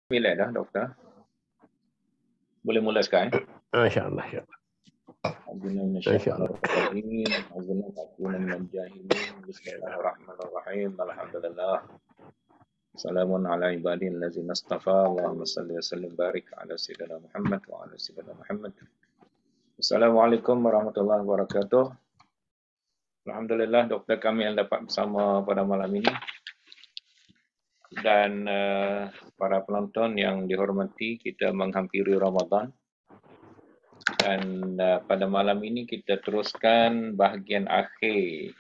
Bila dah, doktor? Boleh mula sekarang? InsyaAllah. Bismillahirrahmanirrahim. Assalamun ala ibadin lazina astafa. Allahumma salli wa sallim barik ala sayyidina Muhammad wa ala sayyidina Muhammad. Assalamualaikum warahmatullahi wabarakatuh. Alhamdulillah, doktor kami yang dapat bersama pada malam ini. Dan para penonton yang dihormati, kita menghampiri Ramadan. Dan pada malam ini kita teruskan bahagian akhir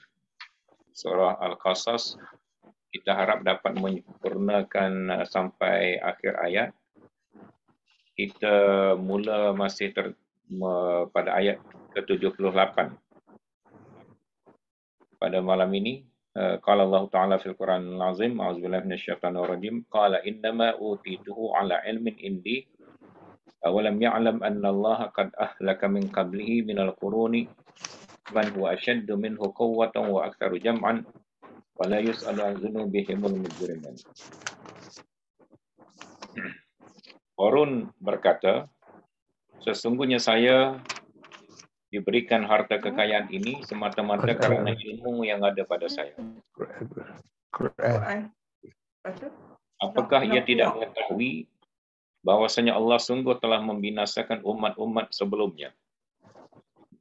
surah Al-Qasas. Kita harap dapat menyempurnakan sampai akhir ayat. Kita mula masih pada ayat ke-78. Pada malam ini, qala Allah Ta'ala fil Quran al-Azim, a'udzubillahi minasyaitonir rajim, qala innama utituhu ala ilmin indi. Awalam ya'lam anna Allah qad ahlaka min qablihi minal quruni man huwa ashaddu minhu quwwatan wa aktsaru jam'an wa la yus'alu an dzunubihimul mujrimun. Qarun berkata, sesungguhnya saya diberikan harta kekayaan ini semata-mata kerana ilmu yang ada pada saya. Apakah ia tidak mengetahui bahwasanya Allah sungguh telah membinasakan umat-umat sebelumnya.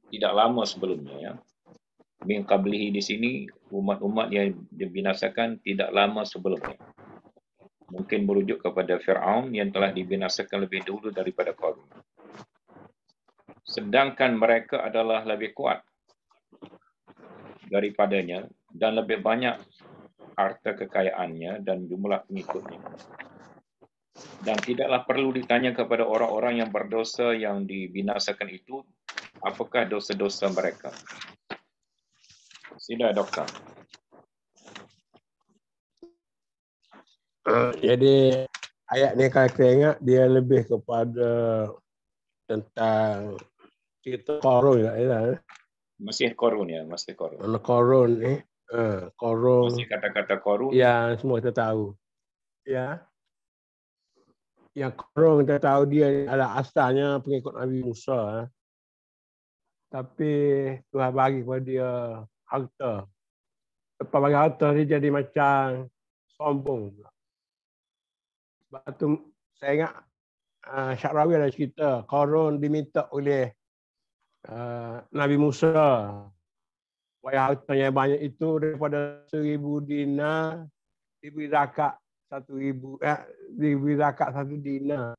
Tidak lama sebelumnya, ya. Min qablihi di sini umat-umat yang dibinasakan tidak lama sebelumnya. Mungkin merujuk kepada Fir'aun yang telah dibinasakan lebih dulu daripada Qarun. Sedangkan mereka adalah lebih kuat daripadanya dan lebih banyak harta kekayaannya dan jumlah pengikutnya. Dan tidaklah perlu ditanya kepada orang-orang yang berdosa yang dibinasakan itu, apakah dosa-dosa mereka. Sila, doktor. Jadi ayat ni kalau kita ingat, dia lebih kepada tentang cerita Qarun lah. Masih Qarun ya, masih Qarun. Qarun ni, Qarun. Masih kata-kata Qarun. Ya, semua kita tahu. Ya. Yang Qarun kita tahu dia adalah asalnya pengikut Nabi Musa. Tapi Tuhan bagi kepada dia harta. Lepas bagi harta dia jadi macam sombong. Sebab tu saya ingat Syarawi ada cerita Qarun diminta oleh Nabi Musa supaya hartanya banyak itu daripada 1,000 dinar diberi zakat 1 dinar,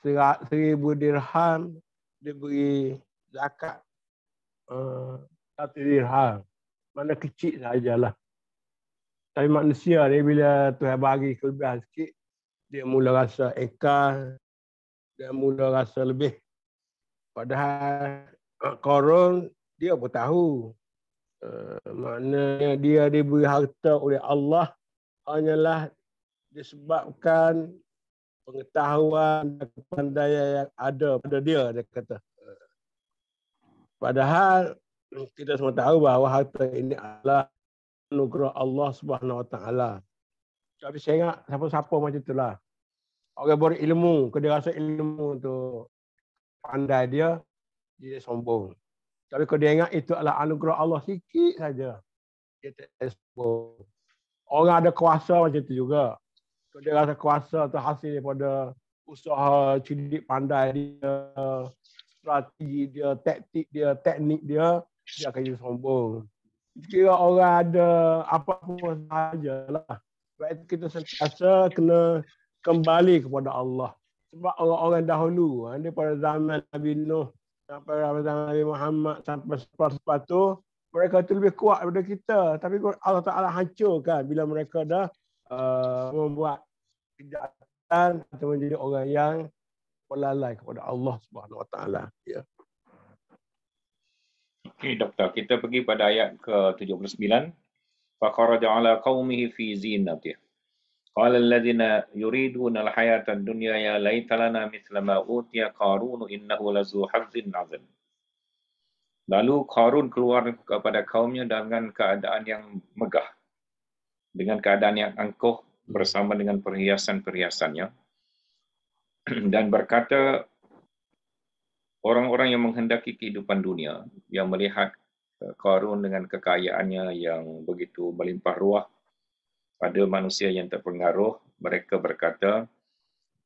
1,000 dirham diberi zakat 1 dirham. Mana kecil sajalah. Tapi manusia ni bila Tuhan bagi kelebihan sikit, dia mula rasa engkar, dia mula rasa lebih. Padahal Qarun dia pun tahu maknanya dia diberi harta oleh Allah hanyalah disebabkan pengetahuan dan kepandaian yang ada pada dia kata. Padahal kita semua tahu bahawa harta ini adalah anugerah Allah Subhanahu Wa Taala. Tapi saya ingat siapa-siapa macam itulah. Orang berilmu, dia rasa ilmu tu pandai dia sombong. Tapi kalau dia ingat itu adalah anugerah Allah sikit saja, dia tak sombong. Orang ada kuasa macam itu juga. Kalau dia rasa kuasa tu hasil daripada usaha cerdik pandai dia, strategi dia, taktik dia, teknik dia akan jadi sombong. Kira orang ada apa-apa sahajalah. Sebab itu kita sentiasa kena kembali kepada Allah. Sebab orang-orang dahulu, daripada zaman Nabi Nuh sampai zaman Nabi Muhammad sampai lepas tu, mereka tu lebih kuat daripada kita. Tapi Allah Ta'ala hancurkan bila mereka dah membuat kejahatan atau menjadi orang yang melalai kepada Allah Subhanahu Wa Ta'ala. Ya. Okey, doktor. Kita pergi pada ayat ke-79. Faqaraja ala qaumihi fi zinatih. Qala alladhina yuriduna al-hayata ad-dunya ya laita lana mithla ma utiya Qarun innahu lazu hazzin 'azim. Lalu Qarun keluar kepada kaumnya dengan keadaan yang megah, dengan keadaan yang angkuh bersama dengan perhiasan-perhiasannya. dan berkata, orang-orang yang menghendaki kehidupan dunia, yang melihat Qarun dengan kekayaannya yang begitu melimpah ruah pada manusia yang terpengaruh, mereka berkata,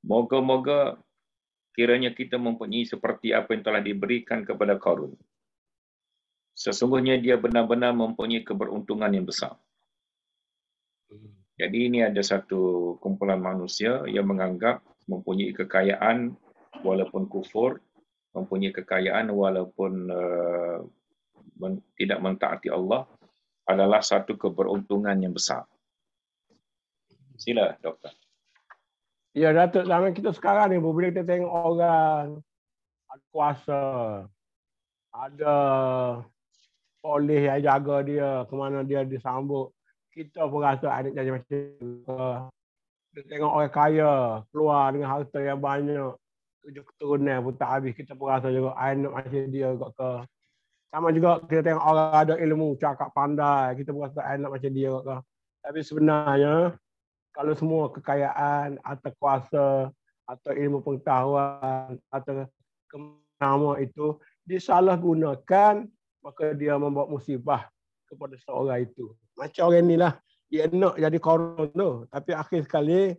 moga-moga kiranya kita mempunyai seperti apa yang telah diberikan kepada Qarun. Sesungguhnya dia benar-benar mempunyai keberuntungan yang besar. Jadi ini ada satu kumpulan manusia yang menganggap mempunyai kekayaan walaupun kufur, mempunyai kekayaan walaupun tidak mentaati Allah adalah satu keberuntungan yang besar. Sila, Doktor. Ya, Datuk, zaman kita sekarang ni, bila kita tengok orang ada kuasa, ada polis yang jaga dia, ke mana dia disambut, kita pun rasa ada jadi macam tu. Kita tengok orang kaya, keluar dengan harta yang banyak, 7 keturunan pun tak habis, kita pun rasa juga, nak macam dia juga ke. Sama juga kita tengok orang ada ilmu, cakap pandai, kita pun rasa nak macam dia juga ke. Tapi sebenarnya, kalau semua kekayaan atau kuasa atau ilmu pengetahuan atau kemampuan itu disalahgunakan, maka dia membawa musibah kepada seorang itu. Macam orang inilah, dia nak jadi Qarun tu, tapi akhir sekali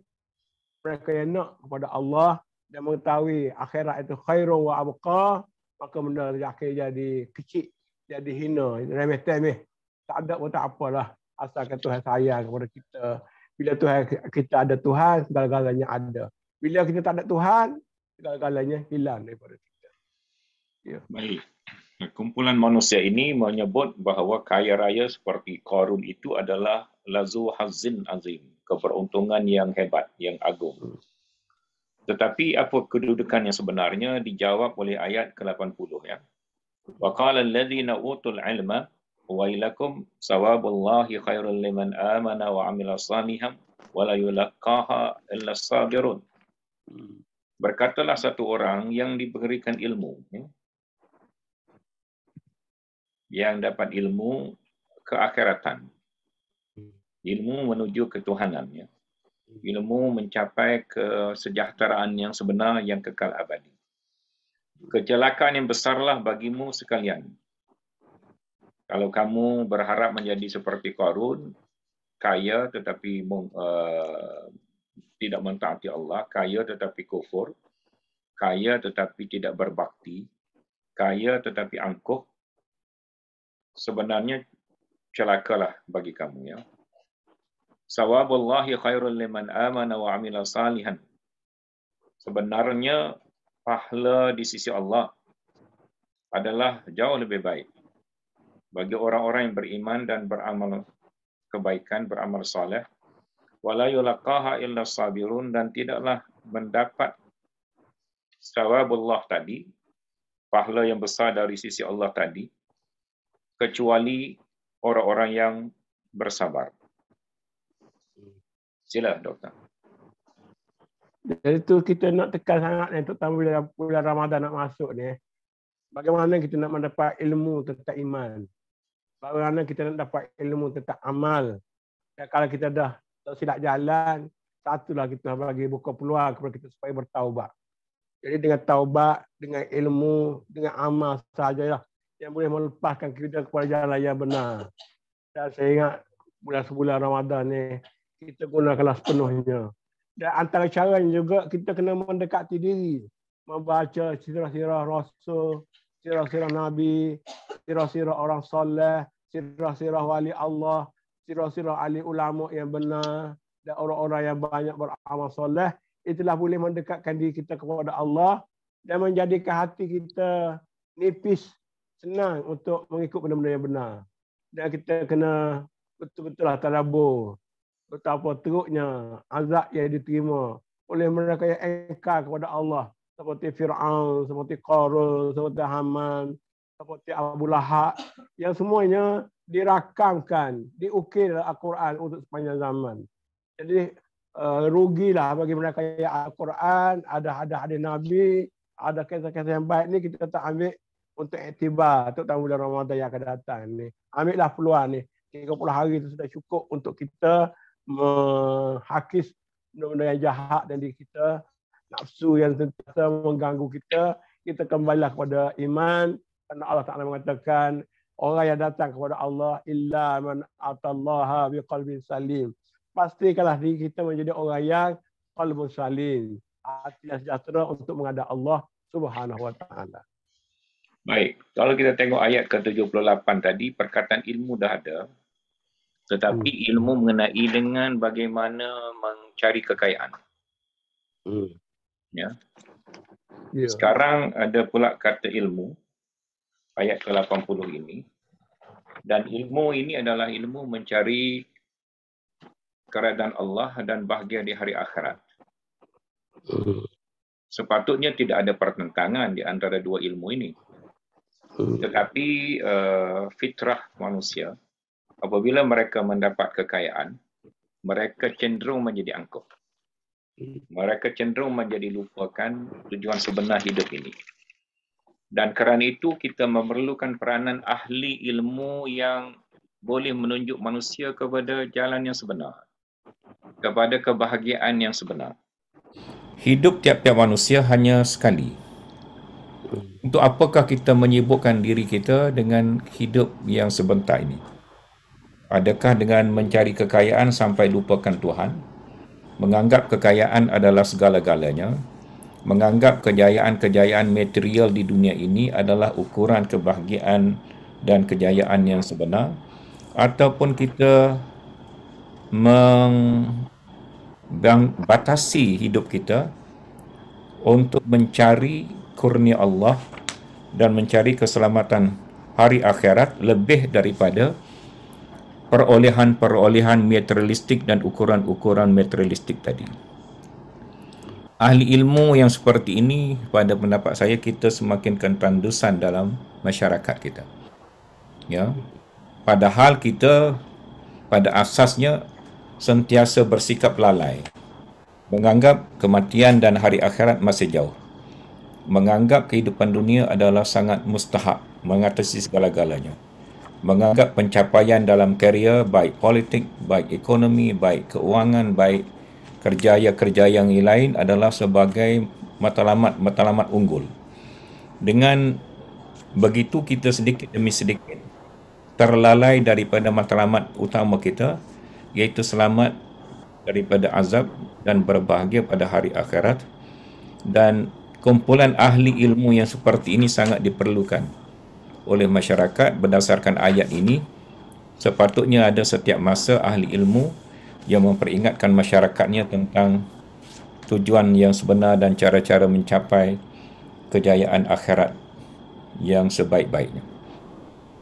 mereka yang nak kepada Allah dan mengetahui akhirat itu khairun wa abqa, maka benda akhir jadi kecil, jadi hina, remeh-temeh. Tak ada pun tak apalah, asalkan Tuhan sayang kepada kita. Bila Tuhan kita ada Tuhan, segala-galanya ada. Bila kita tak ada Tuhan, segala-galanya hilang daripada kita. Ya. Baik. Kumpulan manusia ini menyebut bahawa kaya raya seperti Qarun itu adalah lazu hazin azim, keberuntungan yang hebat, yang agung. Tetapi apa kedudukan yang sebenarnya dijawab oleh ayat ke-80 ya. Wa qala alladhina utul ilma wailakum sawabullahi khairul liman amana wa amila salihan wa la yulaqqaha illa sabirun. Berkatalah satu orang yang diberikan ilmu, ya, yang dapat ilmu keakhiratan, ilmu menuju ketuhanan, ya, ilmu mencapai kesejahteraan yang sebenar yang kekal abadi. Kecelakaan yang besarlah bagimu sekalian kalau kamu berharap menjadi seperti Qarun, kaya tetapi tidak mentaati Allah, kaya tetapi kufur, kaya tetapi tidak berbakti, kaya tetapi angkuh. Sebenarnya celakalah bagi kamu, ya. Sawabullahi khairul liman amana wa amila salihan. Sebenarnya pahala di sisi Allah adalah jauh lebih baik bagi orang-orang yang beriman dan beramal kebaikan, beramal soleh. Wala yulaqaha illa sabirun, dan tidaklah mendapat sawabullah tadi, pahala yang besar dari sisi Allah tadi, kecuali orang-orang yang bersabar. Sila, Doktor. Jadi tu kita nak tekan sangat ni, terutama bila bulan Ramadan nak masuk ni. Bagaimana kita nak mendapat ilmu tentang iman? Bagaimana kita nak dapat ilmu tentang amal? Dan kalau kita dah tak silap jalan, satulah kita bagi buka peluang kepada kita supaya bertaubat. Jadi dengan taubat, dengan ilmu, dengan amal sahajalah yang boleh melepaskan kita kepada jalan yang benar. Dan saya ingat bulan-sebulan Ramadan ni kita gunakanlah sepenuhnya. Dan antara caranya juga kita kena mendekati diri, membaca sirah-sirah Rasul, sirah-sirah Nabi, sirah-sirah orang soleh, sirah-sirah wali Allah, sirah-sirah ahli ulama yang benar, dan orang-orang yang banyak beramal soleh. Itulah boleh mendekatkan diri kita kepada Allah dan menjadikan hati kita nipis, senang untuk mengikut benda-benda yang benar. Dan kita kena betul-betullah tadabbur betapa teruknya azab yang diterima oleh mereka yang engkar kepada Allah, seperti Fir'aun, seperti Qarun, seperti Haman, seperti Abu Lahab, yang semuanya dirakamkan, diukir dalam Al-Quran untuk sepanjang zaman. Jadi rugilah bagi mereka yang Al-Quran, ada hadis Nabi, ada kisah-kisah yang baik ni kita tak ambil untuk iktibar untuk tahun bulan Ramadan yang akan datang ni. Ambillah peluang ni. 30 hari itu sudah cukup untuk kita menghakis benda-benda yang jahat dari diri kita nafsu yang sentiasa mengganggu kita, kita kembalilah kepada iman. Karena Allah Ta'ala mengatakan, orang yang datang kepada Allah illa man atallaha biqalbin salim. Pastikanlah diri kita menjadi orang yang qalbun salim, hati yang sejahtera untuk menghadap Allah Subhanahu wa taala. Baik, kalau kita tengok ayat ke-78 tadi, perkataan ilmu dah ada. Tetapi ilmu mengenai dengan bagaimana mencari kekayaan. Ya. Sekarang ada pula kata ilmu, ayat ke-80 ini. Dan ilmu ini adalah ilmu mencari keredaan Allah dan bahagia di hari akhirat. Sepatutnya tidak ada pertentangan di antara dua ilmu ini. Tetapi fitrah manusia, apabila mereka mendapat kekayaan, mereka cenderung menjadi angkuh. Mereka cenderung menjadi lupakan tujuan sebenar hidup ini. Dan kerana itu kita memerlukan peranan ahli ilmu yang boleh menunjuk manusia kepada jalan yang sebenar, kepada kebahagiaan yang sebenar. Hidup tiap-tiap manusia hanya sekali. Untuk apakah kita menyibukkan diri kita dengan hidup yang sebentar ini? Adakah dengan mencari kekayaan sampai lupakan Tuhan? Menganggap kekayaan adalah segala-galanya? Menganggap kejayaan-kejayaan material di dunia ini adalah ukuran kebahagiaan dan kejayaan yang sebenar? Ataupun kita membatasi hidup kita untuk mencari kurnia Allah dan mencari keselamatan hari akhirat lebih daripada perolehan-perolehan materialistik dan ukuran-ukuran materialistik tadi. Ahli ilmu yang seperti ini, pada pendapat saya, kita semakin ketandusan dalam masyarakat kita. Ya. Padahal kita pada asasnya sentiasa bersikap lalai, menganggap kematian dan hari akhirat masih jauh, menganggap kehidupan dunia adalah sangat mustahak, mengatasi segala-galanya, menganggap pencapaian dalam karier, baik politik, baik ekonomi, baik keuangan, baik kerjaya-kerjaya yang lain adalah sebagai matlamat unggul. Dengan begitu kita sedikit demi sedikit terlalai daripada matlamat utama kita, iaitu selamat daripada azab dan berbahagia pada hari akhirat. Dan kumpulan ahli ilmu yang seperti ini sangat diperlukan oleh masyarakat. Berdasarkan ayat ini, sepatutnya ada setiap masa ahli ilmu yang memperingatkan masyarakatnya tentang tujuan yang sebenar dan cara-cara mencapai kejayaan akhirat yang sebaik-baiknya.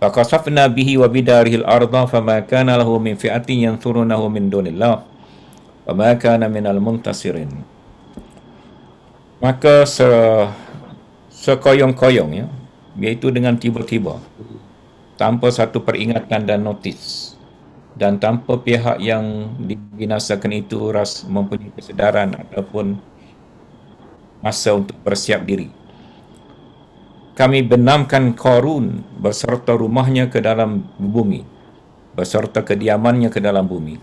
Faqasafna bihi wa bidarihi al-ardha fama kana lahu min fi'atin yansurunahu min dunillah wa ma kana minal muntasirin. Maka sekoyong-koyong, ya, iaitu dengan tiba-tiba, tanpa satu peringatan dan notis, dan tanpa pihak yang dibinasakan itu mempunyai kesedaran ataupun masa untuk bersiap diri, kami benamkan Qarun beserta rumahnya ke dalam bumi, beserta kediamannya ke dalam bumi.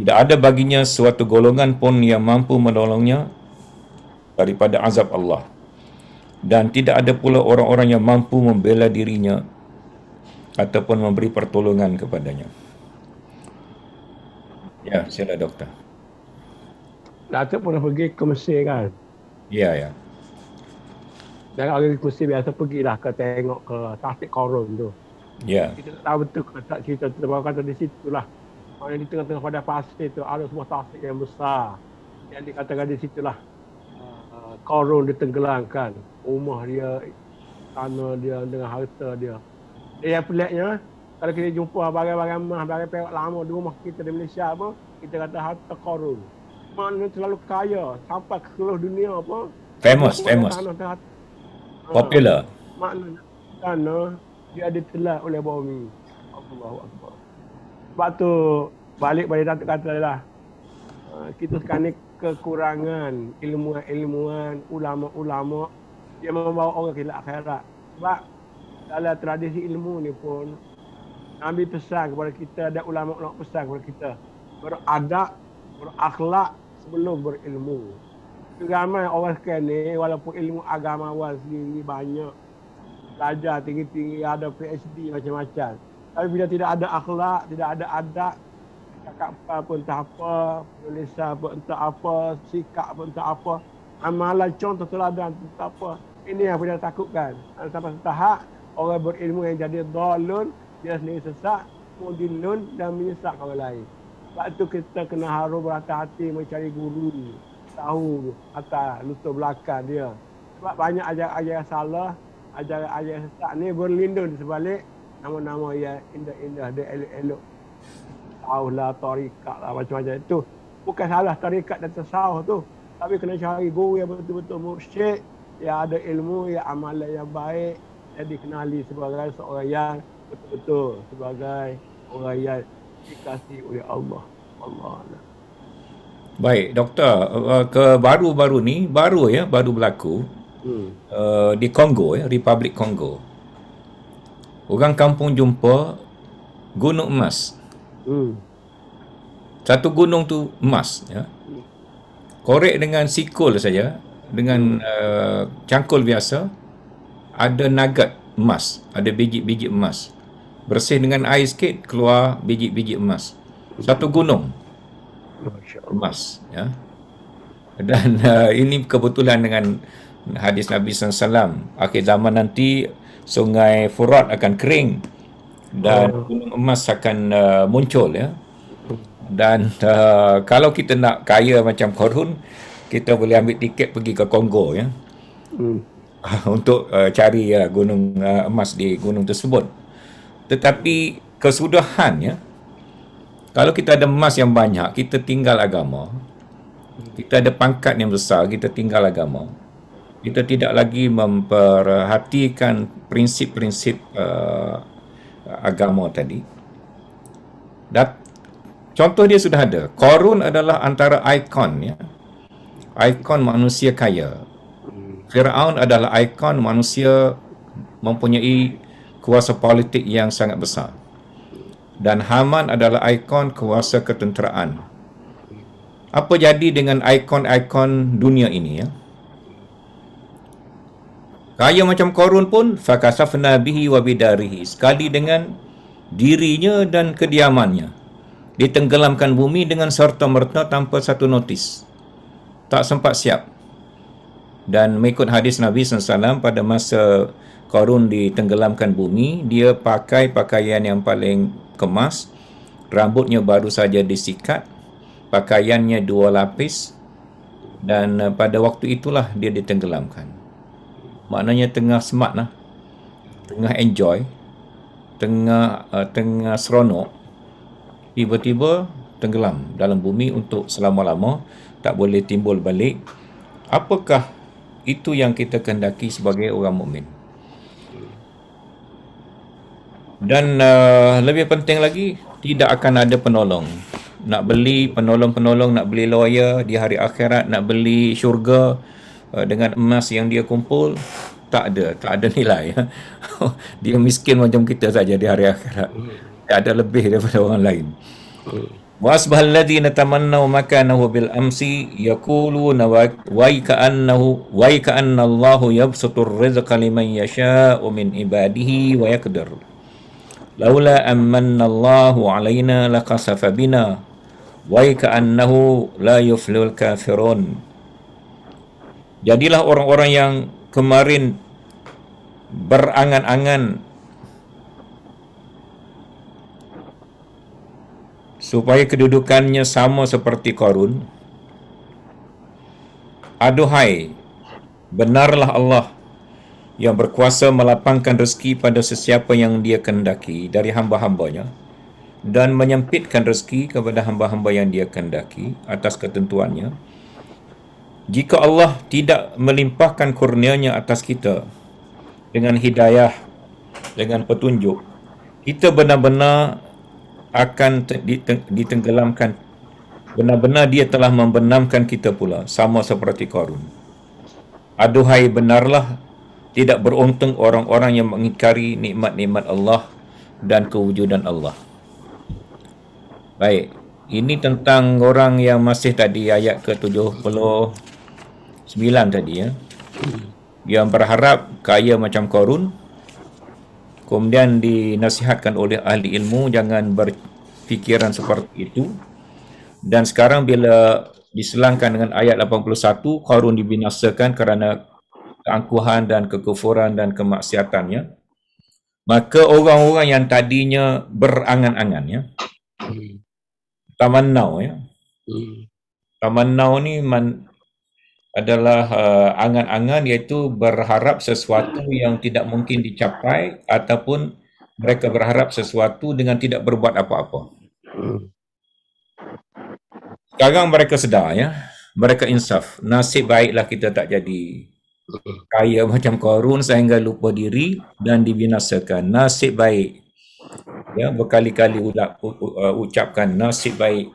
Tidak ada baginya suatu golongan pun yang mampu menolongnya daripada azab Allah, dan tidak ada pula orang-orang yang mampu membela dirinya ataupun memberi pertolongan kepadanya. Ya, sila doktor. Datuk pernah pergi ke Mesir kan? Ya, ya. Dan orang di Mesir biasa pergilah ke tengok ke tasik Qarun tu. Ya. Kita tak tahu betul kata cerita tu, baru kata di situlah. Orang di tengah-tengah pada pasir tu ada sebuah tasik yang besar. Yang dikatakan di situlah Qarun ditenggelamkan. Rumah dia, tanah dia dengan harta dia. Yang peliknya, kalau kita jumpa barang-barang emas, barang perak lama di rumah kita di Malaysia apa, kita kata harta Qarun. Maknanya terlalu kaya sampai ke seluruh dunia apa. Famous. Popular. Maknanya tanah dia ditelan oleh bumi. Allahu Akbar. Sebab tu balik pada Datuk kata lah, kita sekarang ni kekurangan ilmuwan, ulama-ulama yang membawa orang ke akhirat. Sebab dalam tradisi ilmu ni pun Nabi pesan kepada kita, ada ulama-ulama pesan kepada kita beradab, berakhlak sebelum berilmu. Ramai orang sekarang ni, walaupun ilmu agamawan sendiri banyak, belajar tinggi-tinggi, ada PhD macam-macam. Tapi bila tidak ada akhlak, tidak ada adab, cakap apa pun tak apa, penulisan pun entah apa, sikap pun tak apa, amalan contoh teladan pun tak apa. Ini yang kita takutkan. Sampai tahap orang berilmu yang jadi dalun, dia sendiri sesat, mudilun dan menyesatkan orang lain. Sebab itu kita kena harus berhati-hati mencari guru, tahu atas lutut belakang dia. Sebab banyak ajaran-ajaran salah, ajaran-ajaran sesat ni berlindung di sebalik nama-nama yang indah-indah, dia elok-elok. Tahulah tarikat lah macam-macam itu. Bukan salah tarikat dan tasawuf tu. Tapi kena cari guru yang betul-betul mursyid, yang ada ilmu, yang amalan yang baik, yang dikenali sebagai seorang yang betul-betul sebagai orang yang dikasihi oleh Allah. Allah. Baik, Doktor, baru-baru ni, baru berlaku di Kongo, Republik Kongo. Orang kampung jumpa gunung emas. Satu gunung tu emas, ya. Korek dengan sikul saja, dengan cangkul biasa, ada nugget emas, ada biji-biji emas. Bersih dengan air sikit, keluar biji-biji emas. Satu gunung emas, ya. Dan ini kebetulan dengan hadis Nabi SAW, akhir zaman nanti sungai Furat akan kering dan gunung emas akan muncul, ya. Dan kalau kita nak kaya macam Qarun, kita boleh ambil tiket pergi ke Kongo, ya. Untuk cari gunung emas di gunung tersebut. Tetapi kesudahannya, kalau kita ada emas yang banyak, kita tinggal agama. Kita ada pangkat yang besar, kita tinggal agama. Kita tidak lagi memperhatikan prinsip-prinsip agama tadi. Dan contoh dia sudah ada. Qarun adalah antara ikon, ya. Ikon manusia kaya. Firaun adalah ikon manusia mempunyai kuasa politik yang sangat besar. Dan Haman adalah ikon kuasa ketenteraan. Apa jadi dengan ikon-ikon dunia ini, ya? Kaya macam Qarun pun, fakasafna bihi wa bidarihi, sekali dengan dirinya dan kediamannya, ditenggelamkan bumi dengan serta-merta tanpa satu notis. Tak sempat siap. Dan mengikut hadis Nabi SAW, pada masa Qarun ditenggelamkan bumi, dia pakai pakaian yang paling kemas, rambutnya baru saja disikat, pakaiannya 2 lapis, dan pada waktu itulah dia ditenggelamkan. Maknanya tengah smart lah, tengah enjoy, tengah seronok, tiba-tiba tenggelam dalam bumi untuk selama-lama, tak boleh timbul balik. Apakah itu yang kita kehendaki sebagai orang mukmin? Dan lebih penting lagi, tidak akan ada penolong. Nak beli penolong-penolong, nak beli lawyer di hari akhirat, nak beli syurga dengan emas yang dia kumpul, tak ada nilai. Dia miskin macam kita saja di hari akhirat. Tak ada lebih daripada orang lain. Wa asbahal ladzina tamannaw makanahu bil amsi yaquluna wa ka'anna Allahu yabsutur rizqa liman yasha'u min ibadihi wa yaqdir. Laula amanna Allahu alaina laqasafa bina wa ka'annahu la yuflihul kafirun. Jadilah orang-orang yang kemarin berangan-angan supaya kedudukannya sama seperti Qarun. Aduhai, benarlah Allah yang berkuasa melapangkan rezeki pada sesiapa yang dia kehendaki dari hamba-hambanya, dan menyempitkan rezeki kepada hamba-hamba yang dia kehendaki atas ketentuannya. Jika Allah tidak melimpahkan kurnianya atas kita dengan hidayah, dengan petunjuk, kita benar-benar akan ditenggelamkan. Benar-benar dia telah membenamkan kita pula, sama seperti Qarun. Aduhai, benarlah tidak beruntung orang-orang yang mengingkari nikmat-nikmat Allah dan kewujudan Allah. Baik, ini tentang orang yang masih tadi ayat ke-70. 9 tadi ya. Yang berharap kaya macam Qarun, kemudian dinasihatkan oleh ahli ilmu jangan berfikiran seperti itu. Dan sekarang bila diselangkan dengan ayat 81, Qarun dibinasakan kerana keangkuhan dan kekufuran dan kemaksiatannya, maka orang-orang yang tadinya berangan-angan ya, tamannau ya. Tamannau ni adalah angan-angan, iaitu berharap sesuatu yang tidak mungkin dicapai ataupun mereka berharap sesuatu dengan tidak berbuat apa-apa. Sekarang mereka sedar ya, mereka insaf. Nasib baiklah kita tak jadi kaya macam Qarun sehingga lupa diri dan dibinasakan. Nasib baik. Ya, berkali-kali ucapkan nasib baik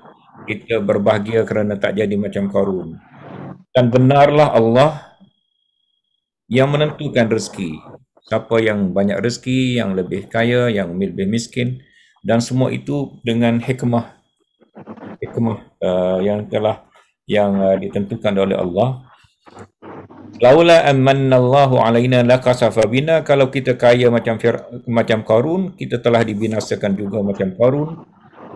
kita berbahagia kerana tak jadi macam Qarun. Dan benarlah Allah yang menentukan rezeki. Siapa yang banyak rezeki, yang lebih kaya, yang lebih miskin, dan semua itu dengan hikmah yang ditentukan oleh Allah. Laula amannallahu alaina lakasafa bina, kalau kita kaya macam Qarun, kita telah dibinasakan juga macam Qarun.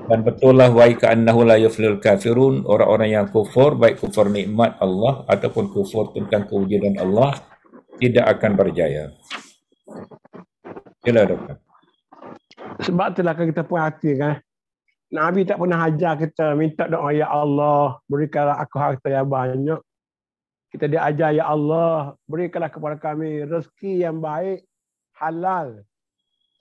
Dan betul lah wa ka'annahu la yuflihul kafirun, orang-orang yang kufur, baik kufur nikmat Allah ataupun kufur tentang kewujudan Allah, tidak akan berjaya. Sila doktor. Sebab itulah kita perhatikan, Nabi tak pernah ajar kita minta doa, ya Allah, berikanlah aku harta yang banyak. Kita diajar, ya Allah, berikanlah kepada kami rezeki yang baik, halal.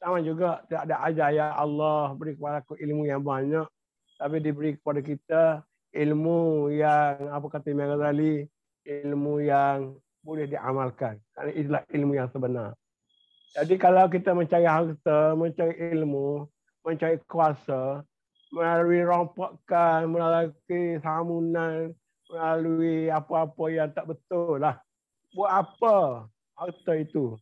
Sama juga tidak ada ajar, ya Allah, beri kepada aku ilmu yang banyak. Tapi diberi kepada kita ilmu yang, apa kata Imam Ghazali, ilmu yang boleh diamalkan. Kerana itulah ilmu yang sebenar. Jadi kalau kita mencari harta, mencari ilmu, mencari kuasa, melalui rompokkan, melalui samunan, melalui apa-apa yang tak betul lah. Buat apa harta itu?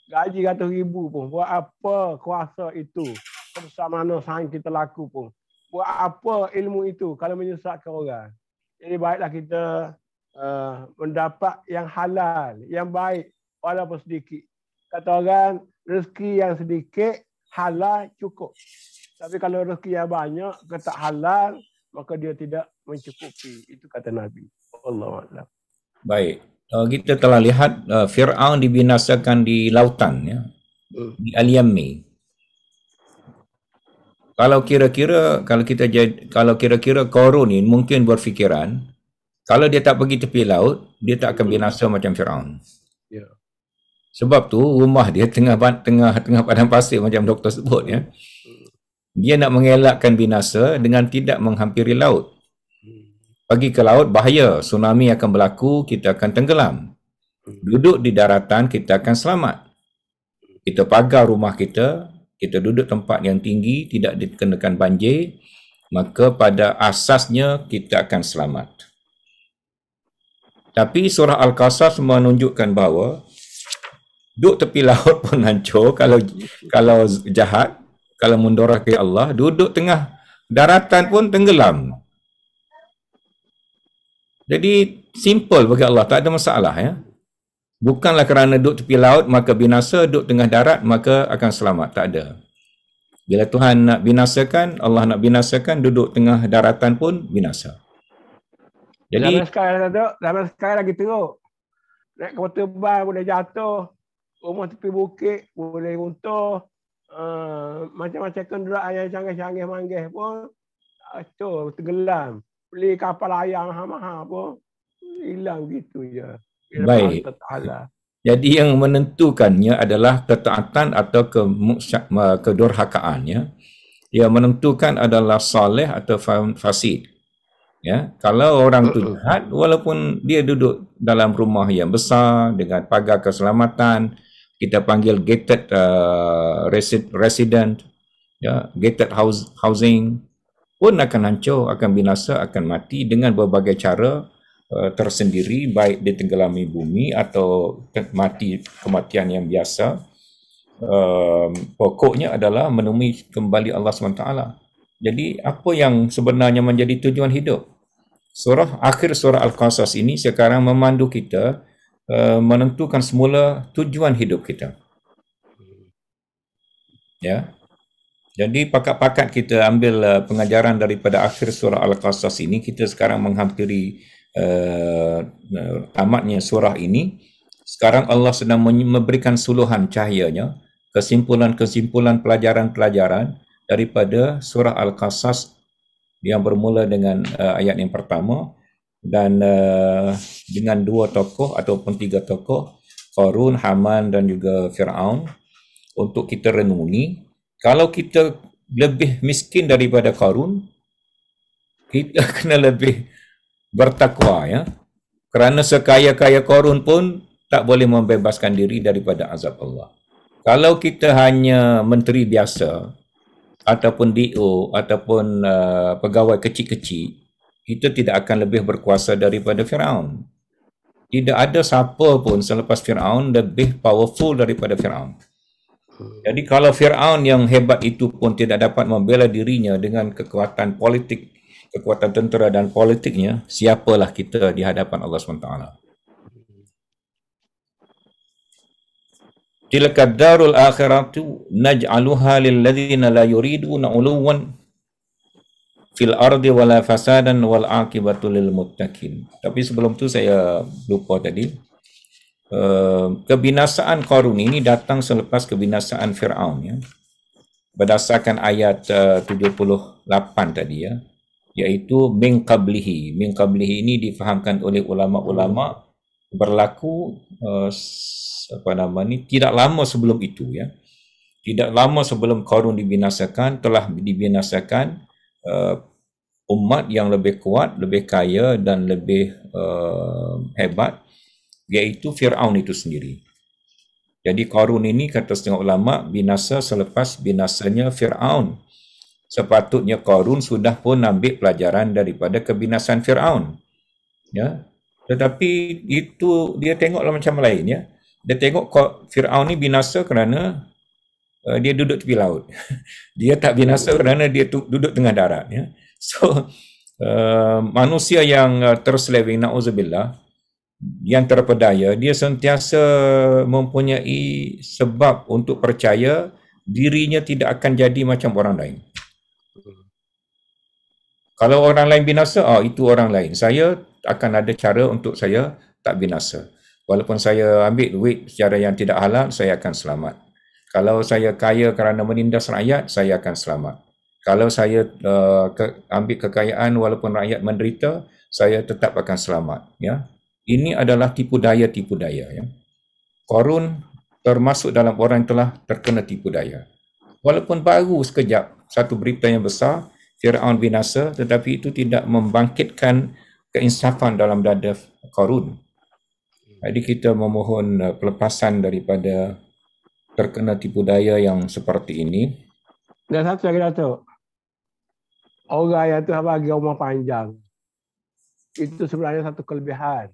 Gaji 100,000 pun. Buat apa kuasa itu? Sebesar mana sang kita laku pun. Buat apa ilmu itu kalau menyesatkan orang? Jadi baiklah kita mendapat yang halal, yang baik, walaupun sedikit. Kata orang, rezeki yang sedikit, halal cukup. Tapi kalau rezeki yang banyak, kata halal, maka dia tidak mencukupi. Itu kata Nabi. Allahuakbar. Baik. Kita telah lihat Fir'aun dibinasakan di lautan ya. Di Al-Yammi. Kalau kira-kira Qarun ni mungkin berfikiran, kalau dia tak pergi tepi laut, dia tak akan binasa macam Fir'aun. Ya. Sebab tu rumah dia tengah padang pasir macam doktor sebut ya. Dia nak mengelakkan binasa dengan tidak menghampiri laut. Pergi ke laut bahaya, tsunami akan berlaku, kita akan tenggelam. Duduk di daratan, kita akan selamat. Kita pagar rumah kita duduk tempat yang tinggi, tidak dikenakan banjir, maka pada asasnya kita akan selamat. Tapi surah Al-Qasas menunjukkan bahawa duduk tepi laut pun hancur kalau jahat, kalau mendoraki Allah, duduk tengah daratan pun tenggelam. Jadi simple bagi Allah, tak ada masalah ya. Bukanlah kerana duduk tepi laut maka binasa, duduk tengah darat maka akan selamat, tak ada. Bila Tuhan nak binasakan, Allah nak binasakan, duduk tengah daratan pun binasa. Jadi zaman sekarang lagi teruk. Naik kapal terbang boleh jatuh, rumah tepi bukit boleh runtuh, macam-macam kenderaan yang canggih-canggih manggih pun tenggelam. Beli kapal layar mahal-mahal pun hilang gitu je. Baik. Jadi yang menentukannya adalah ketaatan atau kedurhakaan ya. Yang menentukan adalah saleh atau fasid. Ya, kalau orang tu jahat, walaupun dia duduk dalam rumah yang besar dengan pagar keselamatan, kita panggil gated resident, ya, gated housing, pun akan hancur, akan binasa, akan mati dengan berbagai cara tersendiri, baik ditenggelami bumi atau mati kematian yang biasa. Pokoknya adalah menemui kembali Allah SWT. Jadi apa yang sebenarnya menjadi tujuan hidup? akhir surah Al-Qasas ini sekarang memandu kita menentukan semula tujuan hidup kita. Ya. Jadi pakat-pakat kita ambil pengajaran daripada akhir surah Al-Qasas ini, kita sekarang menghampiri tamatnya surah ini. Sekarang Allah sedang memberikan suluhan cahayanya, kesimpulan-kesimpulan pelajaran-pelajaran daripada surah Al-Qasas yang bermula dengan ayat yang pertama dan dengan dua tokoh ataupun tiga tokoh, Qarun, Haman dan juga Fir'aun, untuk kita renungi. Kalau kita lebih miskin daripada Qarun, kita kena lebih bertakwa, ya. Kerana sekaya-kaya Qarun pun tak boleh membebaskan diri daripada azab Allah. Kalau kita hanya menteri biasa ataupun DO ataupun pegawai kecil-kecil, kita tidak akan lebih berkuasa daripada Fir'aun. Tidak ada siapa pun selepas Fir'aun lebih powerful daripada Fir'aun. Jadi kalau Fir'aun yang hebat itu pun tidak dapat membela dirinya dengan kekuatan politik, kekuatan tentera dan politiknya, siapalah kita di hadapan Allah SWT. Tilka darul akhiratu naj'aluha lilladzina la yuriduna 'uluwan fil ardi wala fasadan wal 'aqibatu lil muttaqin. Tapi sebelum tu saya lupa tadi. Kebinasaan Qarun ini datang selepas kebinasaan Fir'aun, ya. Berdasarkan ayat 78 tadi, ya, iaitu min qablihi. Min qablihi ini difahamkan oleh ulama-ulama berlaku tidak lama sebelum itu, ya. Tidak lama sebelum Qarun dibinasakan, telah dibinasakan umat yang lebih kuat, lebih kaya dan lebih hebat, iaitu Fir'aun itu sendiri. Jadi Qarun ini, kata setengah ulama, binasa selepas binasanya Fir'aun. Sepatutnya Qarun sudah pun ambil pelajaran daripada kebinasaan Fir'aun, ya. Tetapi itu dia tengoklah macam lain, ya. Dia tengok Fir'aun ni binasa kerana dia duduk tepi laut. Dia tak binasa kerana dia duduk tengah darat, ya. So manusia yang terseleweng, na'udzubillah, yang terpedaya, dia sentiasa mempunyai sebab untuk percaya dirinya tidak akan jadi macam orang lain. Kalau orang lain binasa, itu orang lain. Saya akan ada cara untuk saya tak binasa. Walaupun saya ambil duit secara yang tidak halal, saya akan selamat. Kalau saya kaya kerana menindas rakyat, saya akan selamat. Kalau saya ambil kekayaan walaupun rakyat menderita, saya tetap akan selamat, ya. Ini adalah tipu daya, ya. Qarun termasuk dalam orang yang telah terkena tipu daya. Walaupun baru sekejap satu berita yang besar, Fir'aun binasa, tetapi itu tidak membangkitkan keinsafan dalam dada Qarun. Jadi kita memohon pelepasan daripada terkena tipu daya yang seperti ini. Dan satu lagi, Datuk. Orang yang Tuhan bagi umur panjang, itu sebenarnya satu kelebihan.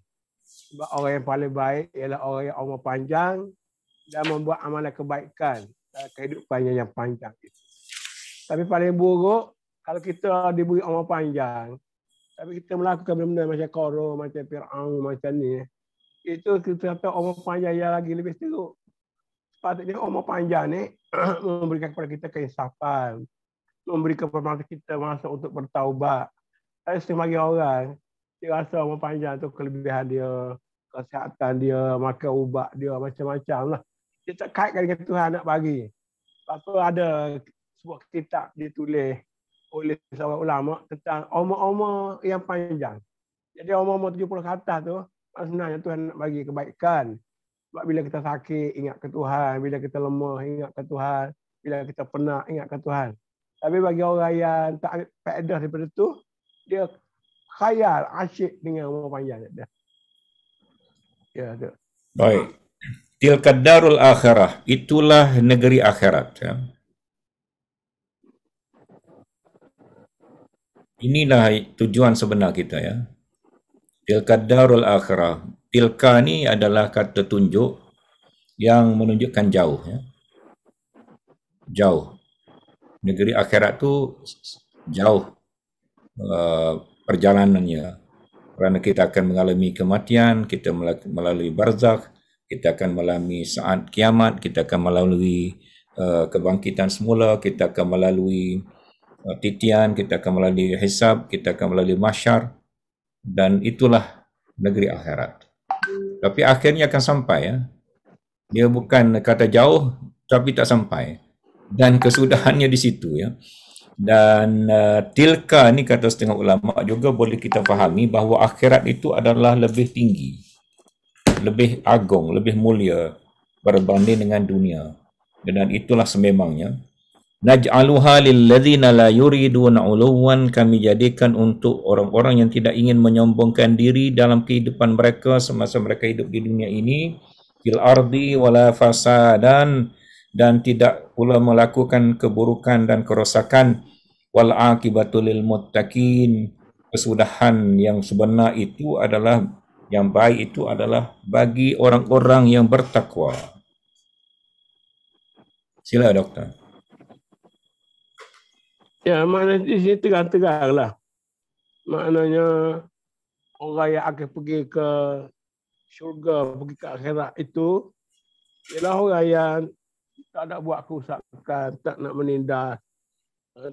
Sebab orang yang paling baik ialah orang yang umur panjang dan membuat amalan kebaikan dalam kehidupannya yang panjang itu. Tapi paling buruk, kalau kita diberi umur panjang, tapi kita melakukan benda-benda macam Qarun, macam Fir'aun, macam ni, itu kita kata umur panjang yang lagi lebih teruk. Sepatutnya umur panjang ni memberikan kepada kita keinsafan, memberikan kepada kita masa untuk bertaubat. Tapi setengah orang, dia rasa umur panjang tu kelebihan dia, kesihatan dia, makan ubat dia, macam-macam lah. Dia tak kaitkan dengan Tuhan nak bagi. Lepas tu ada sebuah kitab ditulis oleh seorang ulama tentang umur-umur yang panjang. Jadi umur-umur 70 ke atas tu, sebenarnya Tuhan nak bagi kebaikan. Sebab bila kita sakit, ingat ke Tuhan. Bila kita lemah, ingat ke Tuhan. Bila kita penat, ingat ke Tuhan. Tapi bagi orang yang tak ambil faedah daripada tu, dia khayal, asyik dengan umur panjang dia. Ya, tu. Baik. Tilka darul akhirah, itulah negeri akhirat, ya. Inilah tujuan sebenar kita, ya. Tilka darul akhirah. Tilka ni adalah kata tunjuk yang menunjukkan jauh, ya. Jauh. Negeri akhirat tu jauh perjalanannya. Kerana kita akan mengalami kematian, kita melalui barzakh, kita akan melalui saat kiamat, kita akan melalui kebangkitan semula, kita akan melalui titian, kita akan melalui hisab, kita akan melalui mahsyar, dan itulah negeri akhirat. Tapi akhirnya akan sampai, ya. Dia bukan kata jauh tapi tak sampai, dan kesudahannya di situ, ya. Dan tilka ni kata setengah ulama juga boleh kita fahami bahawa akhirat itu adalah lebih tinggi, lebih agung, lebih mulia berbanding dengan dunia. Dan itulah sememangnya. Naj'aluha lilladzina la yuriduna 'uluwan, kami jadikan untuk orang-orang yang tidak ingin menyombongkan diri dalam kehidupan mereka semasa mereka hidup di dunia ini, fil ardi wala fasadan, dan tidak pula melakukan keburukan dan kerosakan, wal aqibatu lil muttaqin, kesudahan yang sebenar itu adalah, yang baik itu adalah bagi orang-orang yang bertakwa. Sila doktor. Ya, maknanya di sini terang-terang lah. Maknanya orang yang akan pergi ke syurga, pergi ke akhirat itu ialah orang yang tak nak buat kerusakan, tak nak menindas,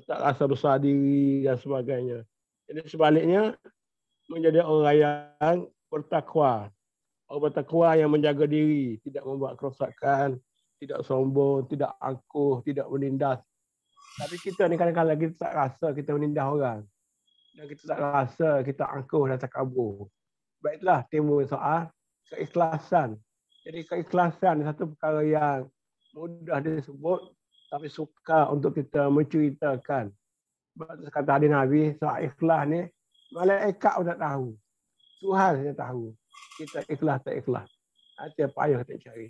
tak rasa besar diri dan sebagainya. Jadi sebaliknya, menjadi orang yang bertakwa. Orang bertakwa yang menjaga diri, tidak membuat kerosakan, tidak sombong, tidak angkuh, tidak menindas. Tapi kita ni kadang-kadang kita tak rasa kita menindas orang. Dan kita tak rasa kita angkuh dan takabur. Baiklah, timbul soal keikhlasan. Jadi keikhlasan satu perkara yang mudah disebut, tapi sukar untuk kita menceritakan. Sebab kata hadis Nabi, soal ikhlas ni, malaikat pun tak tahu. Tuhan saja tahu. Kita ikhlas tak ikhlas. Itu yang payah kita cari.